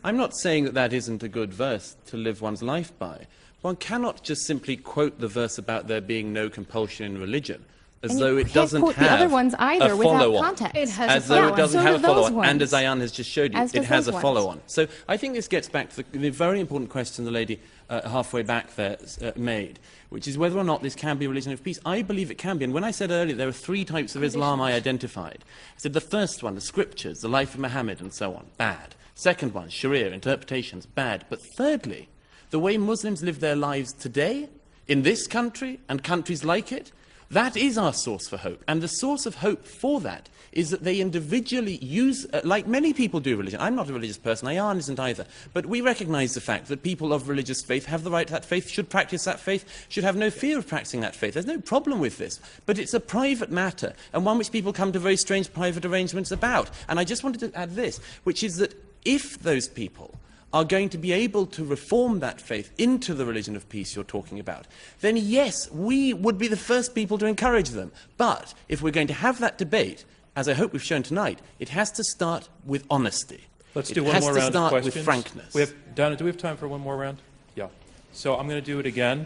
I'm not saying that that isn't a good verse to live one's life by. One cannot just simply quote the verse about there being no compulsion in religion as And though you it can't doesn't quote have the other ones either a without follow-on. context. It has As a though follow-on. it doesn't So have a do those follow-on, and ones. as Ayan has just showed you, As it does has those a ones. follow-on. So I think this gets back to the very important question the lady halfway back there made, which is whether or not this can be a religion of peace. I believe it can be, and when I said earlier there are three types of Islam I identified, I said the first one, the scriptures, the life of Muhammad and so on, bad. Second one, Sharia, interpretations, bad. But thirdly, the way Muslims live their lives today, in this country and countries like it, that is our source for hope. And the source of hope for that is that they individually use, like many people do religion. I'm not a religious person, Ayan isn't either. But we recognize the fact that people of religious faith have the right to that faith, should practice that faith, should have no fear of practicing that faith. There's no problem with this. But it's a private matter, and one which people come to very strange private arrangements about. And I just wanted to add this, which is that if those people are going to be able to reform that faith into the religion of peace you're talking about, then yes, we would be the first people to encourage them. But if we're going to have that debate, as I hope we've shown tonight, it has to start with honesty. Let's do one more round of It has to start questions. with frankness. Donna, do we have time for one more round? Yeah. So I'm going to do it again.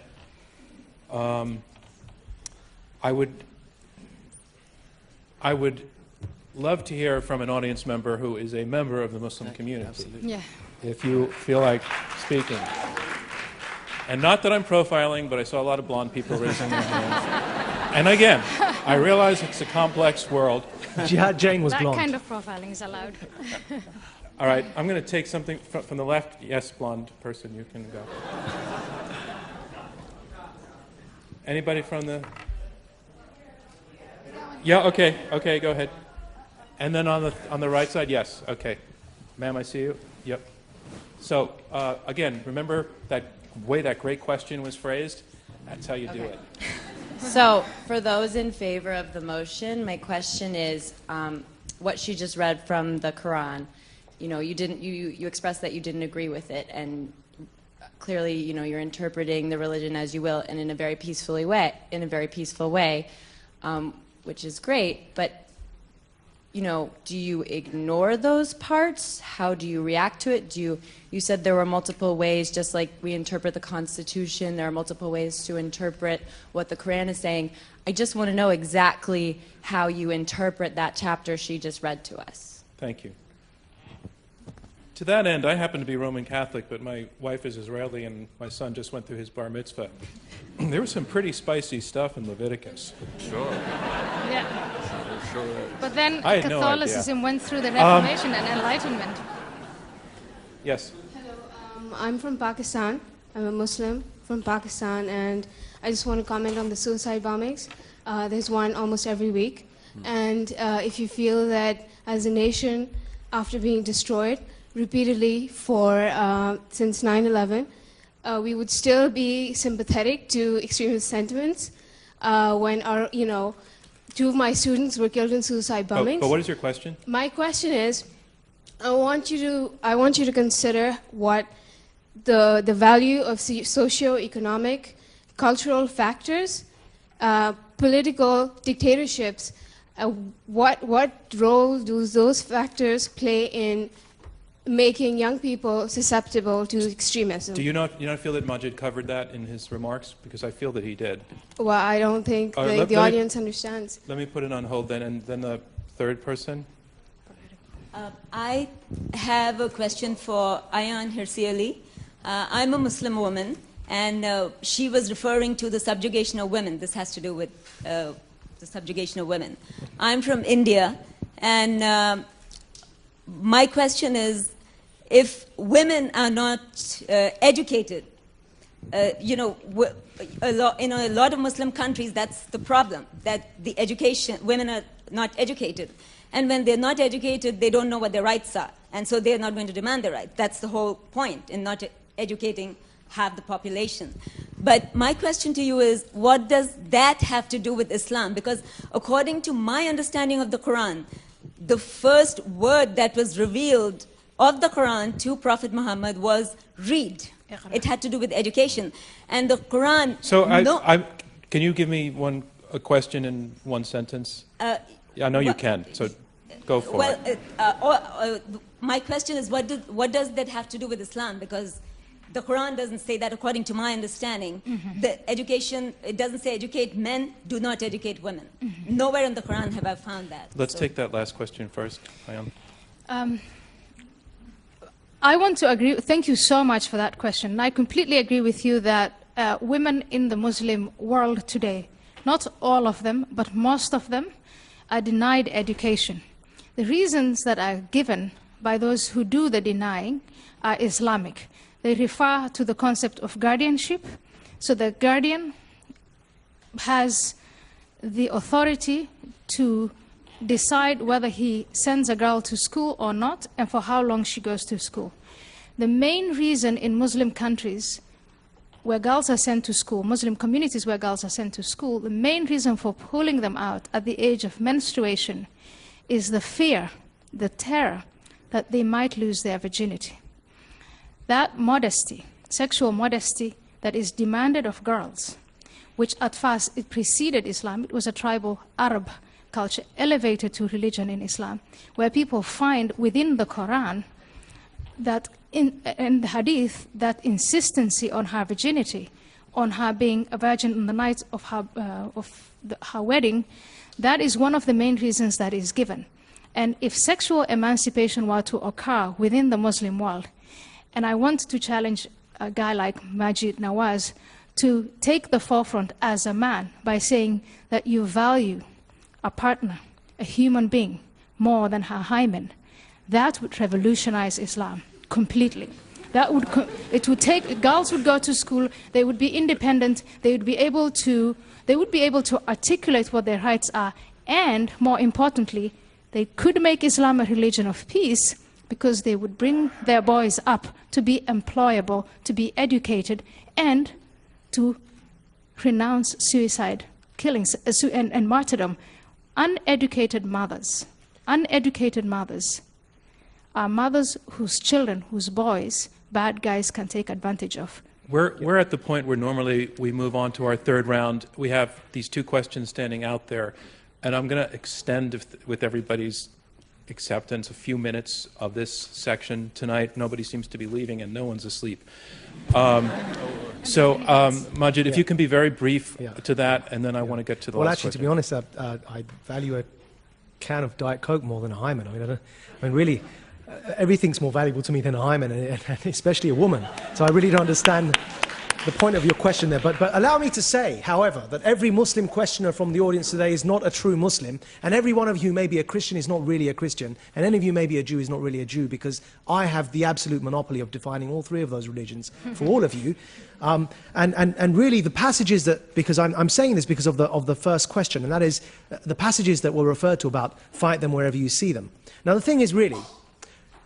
I would love to hear from an audience member who is a member of the Muslim community. Absolutely. Yeah. If you feel like speaking. And not that I'm profiling, but I saw a lot of blonde people raising their hands. And again, I realize it's a complex world. Jihad Jane was That blonde. kind of profiling is allowed. All right, I'm going to take something from the left. Yes, blonde person, you can go. Anybody from the... Yeah, okay, go ahead. And then on the right side, yes, okay. Ma'am, I see you. Yep. So, again, remember that way that great question was phrased? That's how you do it. So, for those in favor of the motion, my question is, what she just read from the Quran. You know, you expressed that you didn't agree with it, and clearly, you know, you're interpreting the religion as you will, and in a very peaceful way, which is great. But you know, do you ignore those parts? How do you react to it? You said there were multiple ways, just like we interpret the Constitution, there are multiple ways to interpret what the Quran is saying. I just want to know exactly how you interpret that chapter she just read to us. Thank you. To that end, I happen to be Roman Catholic, but my wife is Israeli, and my son just went through his bar mitzvah. There was some pretty spicy stuff in Leviticus. Sure. Yeah. Sure. But then I had no Catholicism idea. went through the Reformation and Enlightenment. Yes. Hello, I'm from Pakistan. I'm a Muslim from Pakistan, and I just want to comment on the suicide bombings. There's one almost every week. And if you feel that as a nation, after being destroyed repeatedly since 9/11, we would still be sympathetic to extremist sentiments when two of my students were killed in suicide bombings. But what is your question? My question is, I want you to consider what the value of socio-economic, cultural factors, political dictatorships. What role do those factors play in making young people susceptible to extremism? Do you not feel that Maajid covered that in his remarks? Because I feel that he did. Well, I don't think the audience understands. Let me put it on hold then, and then the third person. I have a question for Ayan Hirsi. I'm a Muslim woman, and she was referring to the subjugation of women. This has to do with the subjugation of women. I'm from India, and my question is, if women are not educated, in a lot of Muslim countries, that's the problem, that women are not educated. And when they're not educated, they don't know what their rights are. And so they're not going to demand their rights. That's the whole point in not educating half the population. But my question to you is, what does that have to do with Islam? Because according to my understanding of the Quran, the first word that was revealed of the Quran to Prophet Muhammad was read. It had to do with education. And the Quran... So can you give me a question in one sentence? I know you can, so go for it. My question is, what does that have to do with Islam? Because the Quran doesn't say that, according to my understanding. The education, it doesn't say educate men, do not educate women. Nowhere in the Quran have I found that. Let's take that last question first, Ayan. I want to agree. Thank you so much for that question. And I completely agree with you that women in the Muslim world today, not all of them, but most of them, are denied education. The reasons that are given by those who do the denying are Islamic. They refer to the concept of guardianship. So the guardian has the authority to decide whether he sends a girl to school or not, and for how long she goes to school. The main reason in Muslim countries where girls are sent to school, Muslim communities where girls are sent to school, the main reason for pulling them out at the age of menstruation is the fear, the terror that they might lose their virginity. That modesty, sexual modesty that is demanded of girls, which at first it preceded Islam, it was a tribal Arab culture elevated to religion in Islam, where people find within the Quran that in the Hadith, that insistency on her virginity, on her being a virgin on the night of her wedding, that is one of the main reasons that is given. And if sexual emancipation were to occur within the Muslim world, and I want to challenge a guy like Maajid Nawaz to take the forefront as a man by saying that you value a partner, a human being, more than her hymen, that would revolutionize Islam completely. It would take, girls would go to school, they would be independent, they would be able to articulate what their rights are, and more importantly, they could make Islam a religion of peace because they would bring their boys up to be employable, to be educated, and to renounce suicide, killings, and martyrdom. Uneducated mothers are mothers whose children, whose boys, bad guys can take advantage of. We're at the point where normally we move on to our third round. We have these two questions standing out there, and I'm going to extend, with everybody's acceptance, a few minutes of this section tonight. Nobody seems to be leaving, and no one's asleep. Maajid, if you can be very brief to that, and then I want to get to the last question. To be honest, I value a can of Diet Coke more than a hymen. I mean, really, everything's more valuable to me than a hymen, and especially a woman. So I really don't understand the point of your question there. But allow me to say, however, that every Muslim questioner from the audience today is not a true Muslim, and every one of you may be a Christian is not really a Christian, and any of you may be a Jew is not really a Jew, because I have the absolute monopoly of defining all three of those religions for all of you. And really the passages that, because I'm saying this because of the first question, and that is the passages that were referred to about fight them wherever you see them. Now the thing is really,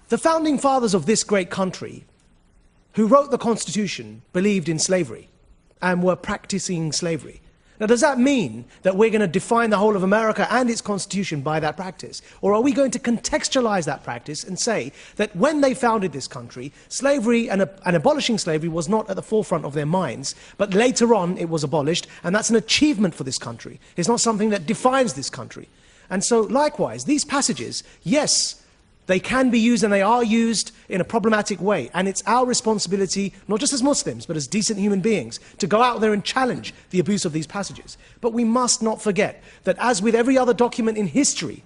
the founding fathers of this great country who wrote the Constitution believed in slavery and were practicing slavery. Now, does that mean that we're going to define the whole of America and its Constitution by that practice? Or are we going to contextualize that practice and say that when they founded this country, slavery and abolishing slavery was not at the forefront of their minds, but later on it was abolished, and that's an achievement for this country. It's not something that defines this country. And so, likewise, these passages, yes, they can be used and they are used in a problematic way. And it's our responsibility, not just as Muslims, but as decent human beings, to go out there and challenge the abuse of these passages. But we must not forget that as with every other document in history,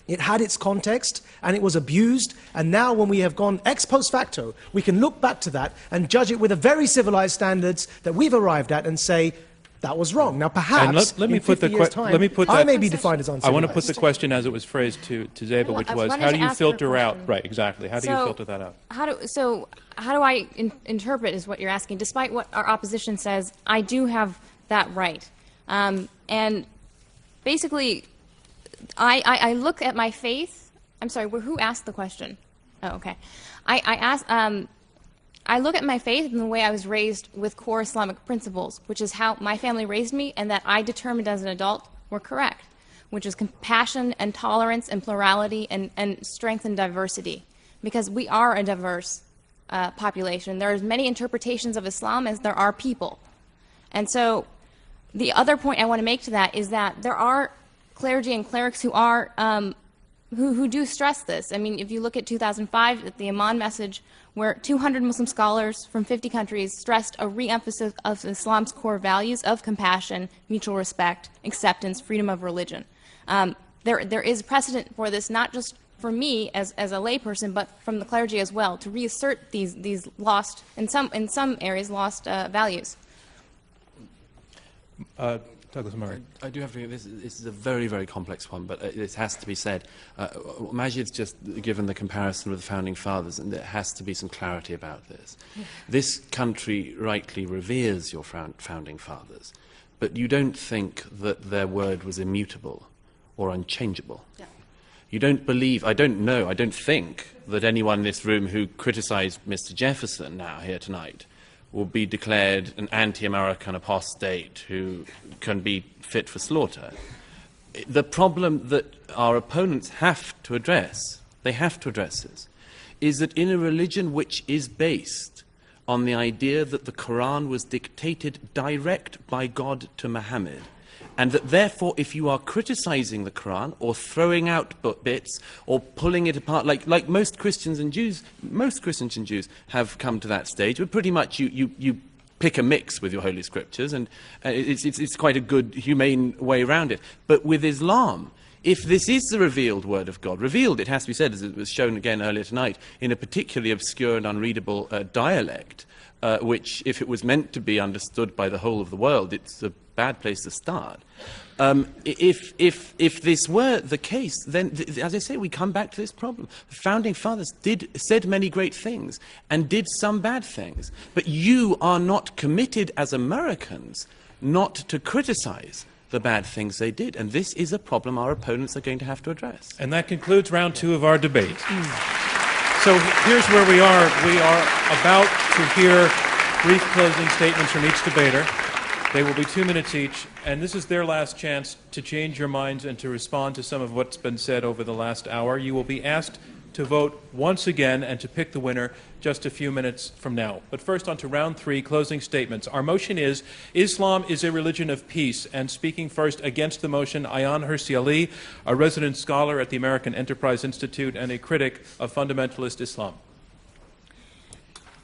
it had its context and it was abused. And now when we have gone ex post facto, we can look back to that and judge it with the very civilized standards that we've arrived at and say, that was wrong. Now, perhaps let me in put 50 years' time, I may be defined as uncivilized. I want to put the question as it was phrased to Zeba, which was, how do you filter out? Right, exactly. How do you filter that out? How do I interpret is what you're asking? Despite what our opposition says, I do have that right. And basically, I look at my faith. I'm sorry, who asked the question? Oh, okay. I look at my faith in the way I was raised with core Islamic principles, which is how my family raised me and that I determined as an adult were correct, which is compassion and tolerance and plurality and strength and diversity, because we are a diverse population. There are as many interpretations of Islam as there are people. And so the other point I want to make to that is that there are clergy and clerics who are who do stress this. I mean, if you look at 2005, at the Aman message, where 200 Muslim scholars from 50 countries stressed a re-emphasis of Islam's core values of compassion, mutual respect, acceptance, freedom of religion. There is precedent for this, not just for me as a layperson, but from the clergy as well, to reassert these lost, in some areas, lost values. Douglas Murray. I do have to. This is a very, very complex one, but it has to be said. Maajid's just given the comparison with the founding fathers, and there has to be some clarity about this. Yeah. This country rightly reveres your founding fathers, but you don't think that their word was immutable or unchangeable. Yeah. You don't believe. I don't think that anyone in this room who criticised Mr. Jefferson now here tonight will be declared an anti-American apostate who can be fit for slaughter. The problem that our opponents have to address, this, is that in a religion which is based on the idea that the Quran was dictated direct by God to Muhammad, and that therefore if you are criticizing the Quran or throwing out bits or pulling it apart, like most Christians and Jews have come to that stage, but pretty much you pick a mix with your holy scriptures, and it's quite a good, humane way around it. But with Islam, if this is the revealed word of God, revealed, it has to be said, as it was shown again earlier tonight, in a particularly obscure and unreadable dialect, which, if it was meant to be understood by the whole of the world, it's a bad place to start. If this were the case, then, as I say, we come back to this problem. The founding fathers said many great things and did some bad things, but you are not committed as Americans not to criticize the bad things they did, and this is a problem our opponents are going to have to address. And that concludes round 2 of our debate. So here's where we are. We are about to hear brief closing statements from each debater. They will be 2 minutes each, and this is their last chance to change your minds and to respond to some of what's been said over the last hour. You will be asked to vote once again and to pick the winner just a few minutes from now. But first, on to round 3, closing statements. Our motion is, Islam is a religion of peace. And speaking first against the motion, Ayan Hirsi, a resident scholar at the American Enterprise Institute and a critic of fundamentalist Islam.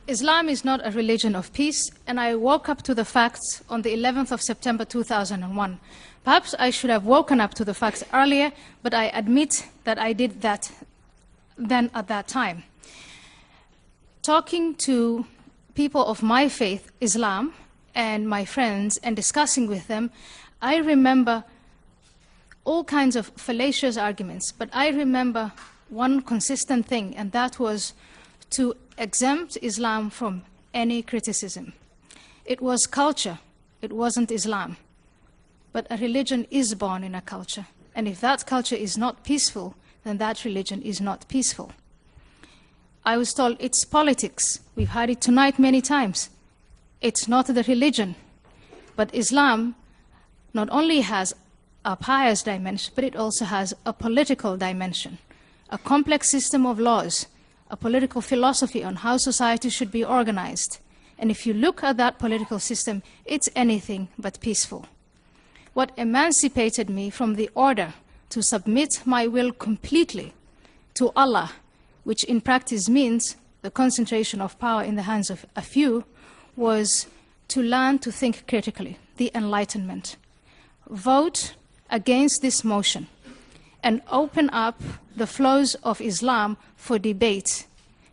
Islam is not a religion of peace, and I woke up to the facts on the 11th of September 2001. Perhaps I should have woken up to the facts earlier, but I admit that I did that than at that time. Talking to people of my faith, Islam, and my friends, and discussing with them, I remember all kinds of fallacious arguments, but I remember one consistent thing, and that was to exempt Islam from any criticism. It was culture, it wasn't Islam. But a religion is born in a culture, and if that culture is not peaceful, then that religion is not peaceful. I was told it's politics. We've heard it tonight many times. It's not the religion. But Islam not only has a pious dimension, but it also has a political dimension, a complex system of laws, a political philosophy on how society should be organized. And if you look at that political system, it's anything but peaceful. What emancipated me from the order to submit my will completely to Allah, which in practice means the concentration of power in the hands of a few, was to learn to think critically, the Enlightenment. Vote against this motion and open up the flows of Islam for debate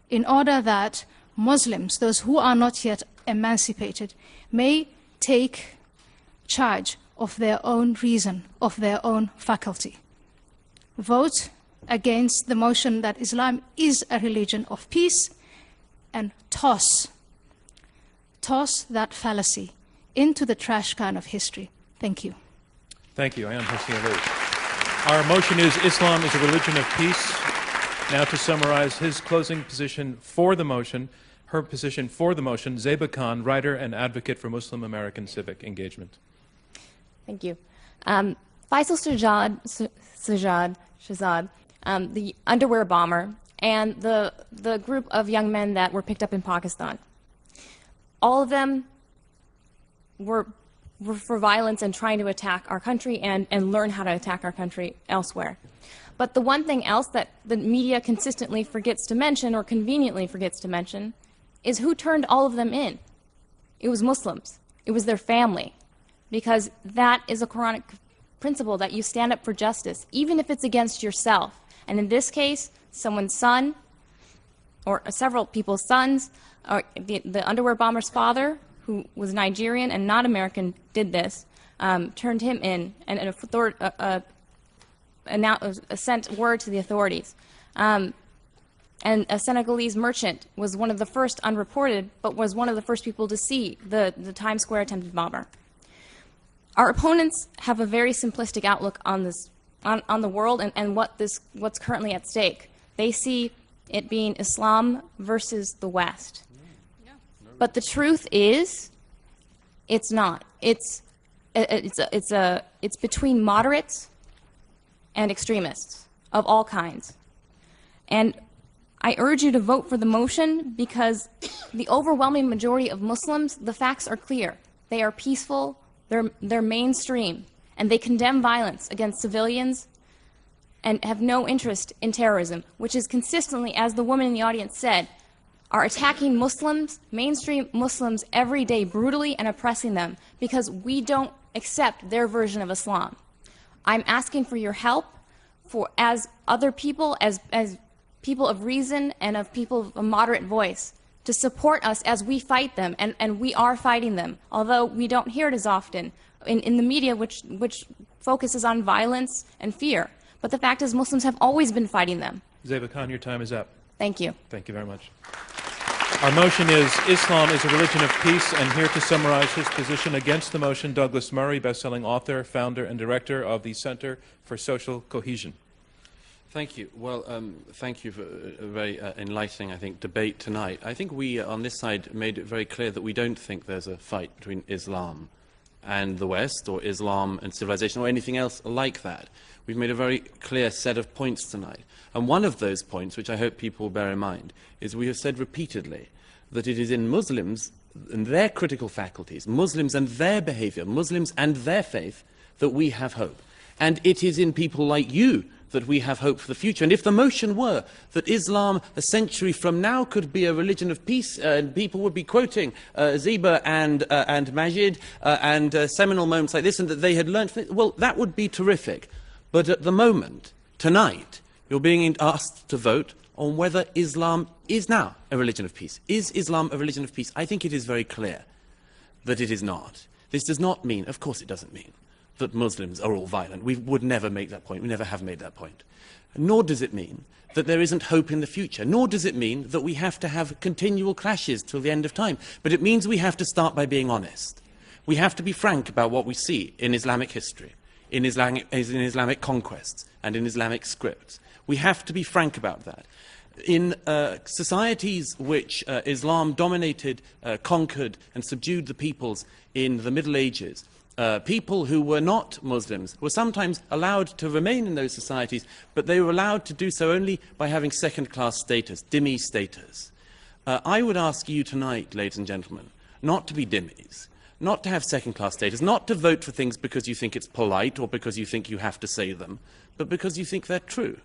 in order that Muslims, those who are not yet emancipated, may take charge of their own reason, of their own faculty. Vote against the motion that Islam is a religion of peace, and toss that fallacy into the trash can of history. Thank you. Thank you, Ayan, Hirsi and Liz. Our motion is Islam is a religion of peace. Now to summarize his closing position for the motion, her position for the motion, Zeba Khan, writer and advocate for Muslim American civic engagement. Thank you. Faisal Shahzad, the underwear bomber, and the group of young men that were picked up in Pakistan. All of them were for violence and trying to attack our country and learn how to attack our country elsewhere. But the one thing else that the media consistently forgets to mention, or conveniently forgets to mention, is who turned all of them in. It was Muslims. It was their family. Because that is a Quranic principle, that you stand up for justice, even if it's against yourself. And in this case, someone's son, or several people's sons, or the underwear bomber's father, who was Nigerian and not American, did this, turned him in, and sent word to the authorities. And a Senegalese merchant was one of the first, unreported, but was one of the first people to see the Times Square attempted bomber. Our opponents have a very simplistic outlook on this, on the world and what's currently at stake. They see it being Islam versus the West. But the truth is, it's not. It's between moderates and extremists of all kinds. And I urge you to vote for the motion because the overwhelming majority of Muslims, the facts are clear. They are peaceful, they're mainstream, and they condemn violence against civilians and have no interest in terrorism, which is consistently, as the woman in the audience said, are attacking Muslims, mainstream Muslims, every day, brutally and oppressing them because we don't accept their version of Islam. I'm asking for your help, as other people, as people of reason and of people of a moderate voice, to support us as we fight them, and we are fighting them, although we don't hear it as often in the media, which focuses on violence and fear. But the fact is, Muslims have always been fighting them. Zeba Khan, your time is up. Thank you. Thank you very much. Our motion is Islam is a religion of peace, and here to summarize his position against the motion, Douglas Murray, best-selling author, founder, and director of the Center for Social Cohesion. Thank you. Well, thank you for a very enlightening, I think, debate tonight. I think we, on this side, made it very clear that we don't think there's a fight between Islam and the West, or Islam and civilization, or anything else like that. We've made a very clear set of points tonight. And one of those points, which I hope people will bear in mind, is we have said repeatedly that it is in Muslims and their critical faculties, Muslims and their behavior, Muslims and their faith, that we have hope. And it is in people like you that we have hope for the future. And if the motion were that Islam a century from now could be a religion of peace, and people would be quoting Zeba and Maajid and seminal moments like this, and that they had learned from it, well, that would be terrific. But at the moment, tonight, you're being asked to vote on whether Islam is now a religion of peace. Is Islam a religion of peace? I think it is very clear that it is not. This does not mean, of course it doesn't mean, that Muslims are all violent. We would never make that point. We never have made that point. Nor does it mean that there isn't hope in the future. Nor does it mean that we have to have continual clashes till the end of time. But it means we have to start by being honest. We have to be frank about what we see in Islamic history, in Islamic conquests, and in Islamic scripts. We have to be frank about that. In societies which Islam dominated, conquered, and subdued the peoples in the Middle Ages, people who were not Muslims were sometimes allowed to remain in those societies, but they were allowed to do so only by having second-class status, dhimmi status. I would ask you tonight, ladies and gentlemen, not to be dhimmis, not to have second-class status, not to vote for things because you think it's polite or because you think you have to say them, but because you think they're true.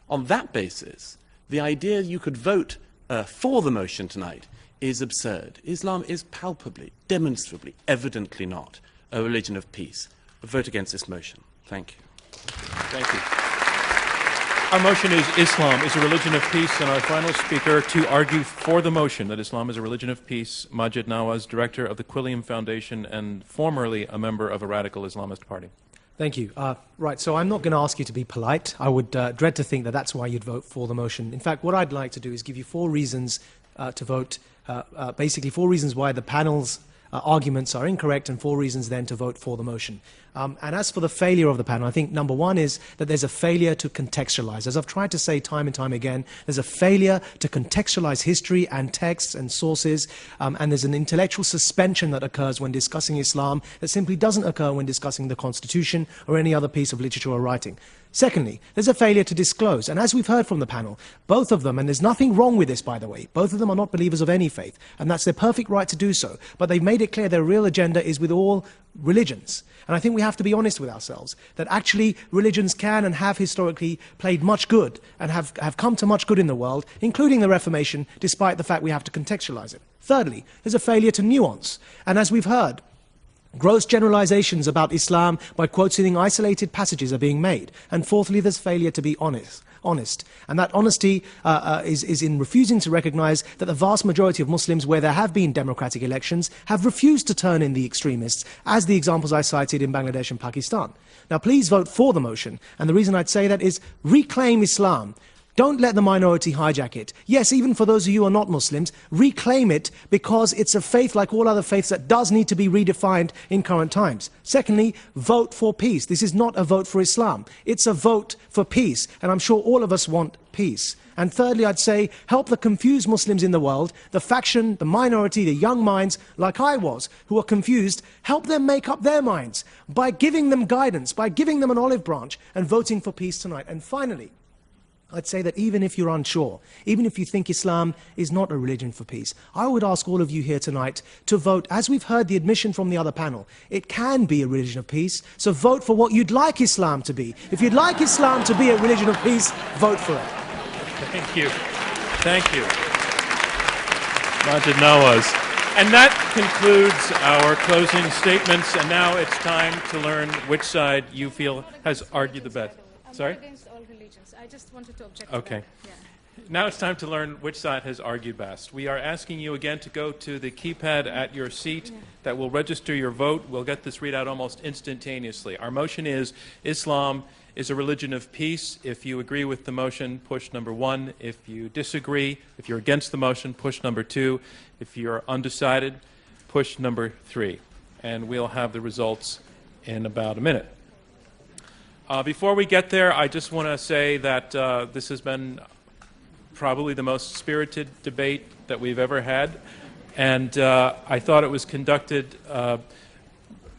On that basis, the idea you could vote for the motion tonight is absurd. Islam is palpably, demonstrably, evidently not a religion of peace. Vote against this motion. Thank you. Thank you. Our motion is Islam is a religion of peace, and our final speaker to argue for the motion that Islam is a religion of peace, Maajid Nawaz, director of the Quilliam Foundation and formerly a member of a radical Islamist party. Thank you. Right, so I'm not going to ask you to be polite. I would dread to think that that's why you'd vote for the motion. In fact, what I'd like to do is give you 4 reasons to vote, basically 4 reasons why the panel's arguments are incorrect and 4 reasons then to vote for the motion. And as for the failure of the panel, I think number 1 is that there's a failure to contextualize. As I've tried to say time and time again, there's a failure to contextualize history and texts and sources, and there's an intellectual suspension that occurs when discussing Islam that simply doesn't occur when discussing the Constitution or any other piece of literature or writing. Secondly, there's a failure to disclose. And as we've heard from the panel, both of them, and there's nothing wrong with this, by the way, both of them are not believers of any faith, and that's their perfect right to do so. But they've made it clear their real agenda is with all religions. And I think we have to be honest with ourselves, that actually religions can and have historically played much good and have come to much good in the world, including the Reformation, despite the fact we have to contextualize it. Thirdly, there's a failure to nuance. And as we've heard, gross generalizations about Islam by quoting isolated passages are being made. And fourthly, there's failure to be honest. And that honesty is in refusing to recognize that the vast majority of Muslims, where there have been democratic elections, have refused to turn in the extremists, as the examples I cited in Bangladesh and Pakistan. Now, please vote for the motion. And the reason I'd say that is reclaim Islam. Don't let the minority hijack it. Yes, even for those of you who are not Muslims, reclaim it because it's a faith like all other faiths that does need to be redefined in current times. Secondly, vote for peace. This is not a vote for Islam. It's a vote for peace, and I'm sure all of us want peace. And thirdly, I'd say, help the confused Muslims in the world, the faction, the minority, the young minds, like I was, who are confused, help them make up their minds by giving them guidance, by giving them an olive branch, and voting for peace tonight. And finally, I'd say that even if you're unsure, even if you think Islam is not a religion for peace, I would ask all of you here tonight to vote, as we've heard the admission from the other panel, it can be a religion of peace, so vote for what you'd like Islam to be. If you'd like Islam to be a religion of peace, vote for it. Thank you. Thank you. Maajid Nawaz. And that concludes our closing statements, and now it's time to learn which side you feel has argued the best. Sorry? Against all religions. I just wanted to object Okay. to that. Yeah. Now it's time to learn which side has argued best. We are asking you again to go to the keypad at your seat that will register your vote. We'll get this readout almost instantaneously. Our motion is Islam is a religion of peace. If you agree with the motion, push number 1. If you disagree, if you're against the motion, push number 2. If you're undecided, push number 3. And we'll have the results in about a minute. Before we get there, I just want to say that this has been probably the most spirited debate that we've ever had, and I thought it was conducted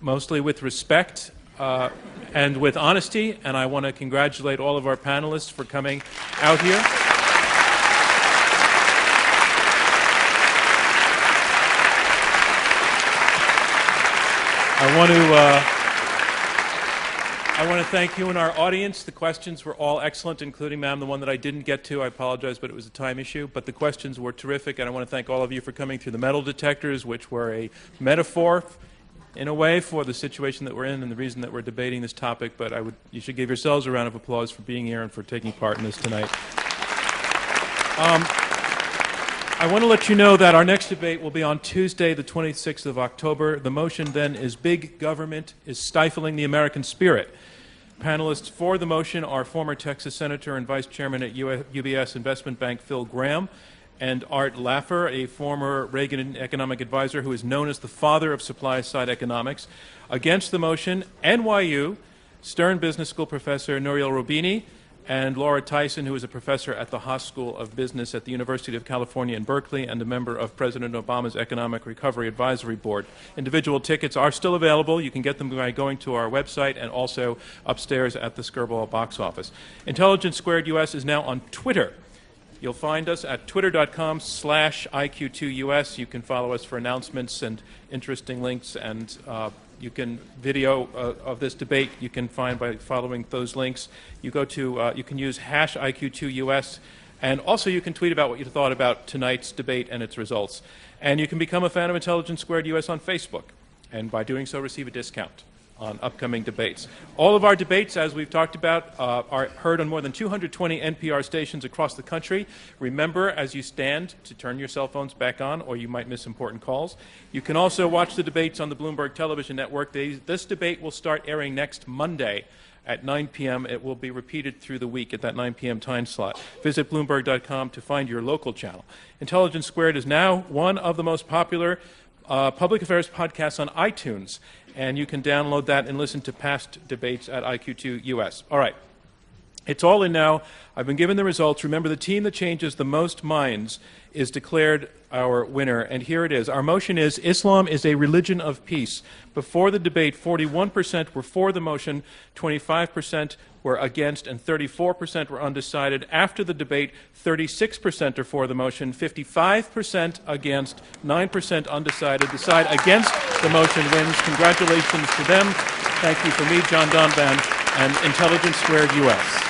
mostly with respect and with honesty, and I want to congratulate all of our panelists for coming out here. I want to thank you and our audience. The questions were all excellent, including, ma'am, the one that I didn't get to. I apologize, but it was a time issue. But the questions were terrific, and I want to thank all of you for coming through the metal detectors, which were a metaphor, in a way, for the situation that we're in and the reason that we're debating this topic. But you should give yourselves a round of applause for being here and for taking part in this tonight. I want to let you know that our next debate will be on Tuesday, the 26th of October. The motion then is Big Government is Stifling the American Spirit. Panelists for the motion are former Texas Senator and Vice Chairman at UBS Investment Bank Phil Gramm, and Art Laffer, a former Reagan economic advisor who is known as the father of supply-side economics. Against the motion, NYU, Stern Business School professor Nouriel Roubini, and Laura Tyson, who is a professor at the Haas School of Business at the University of California in Berkeley and a member of President Obama's Economic Recovery Advisory Board. Individual tickets are still available. You can get them by going to our website and also upstairs at the Skirball box office. Intelligence Squared US is now on Twitter. You'll find us at twitter.com/IQ2US. You can follow us for announcements and interesting links, and you can video of this debate you can find by following those links. You go to you can use #IQ2US, and also you can tweet about what you thought about tonight's debate and its results. And you can become a fan of Intelligence Squared US on Facebook, and by doing so receive a discount on upcoming debates. All of our debates, as we've talked about, are heard on more than 220 NPR stations across the country. Remember, as you stand, to turn your cell phones back on, or you might miss important calls. You can also watch the debates on the Bloomberg Television Network. This debate will start airing next Monday at 9 p.m. It will be repeated through the week at that 9 p.m. time slot. Visit Bloomberg.com to find your local channel. Intelligence Squared is now one of the most popular public affairs podcasts on iTunes, and you can download that and listen to past debates at IQ2US. All right. It's all in now. I've been given the results. Remember, the team that changes the most minds is declared our winner, and here it is. Our motion is Islam is a religion of peace. Before the debate, 41% were for the motion, 25% were against, and 34% were undecided. After the debate, 36% are for the motion, 55% against, 9% undecided. The side against the motion wins. Congratulations to them. Thank you for me, John Donvan, and Intelligence Squared US.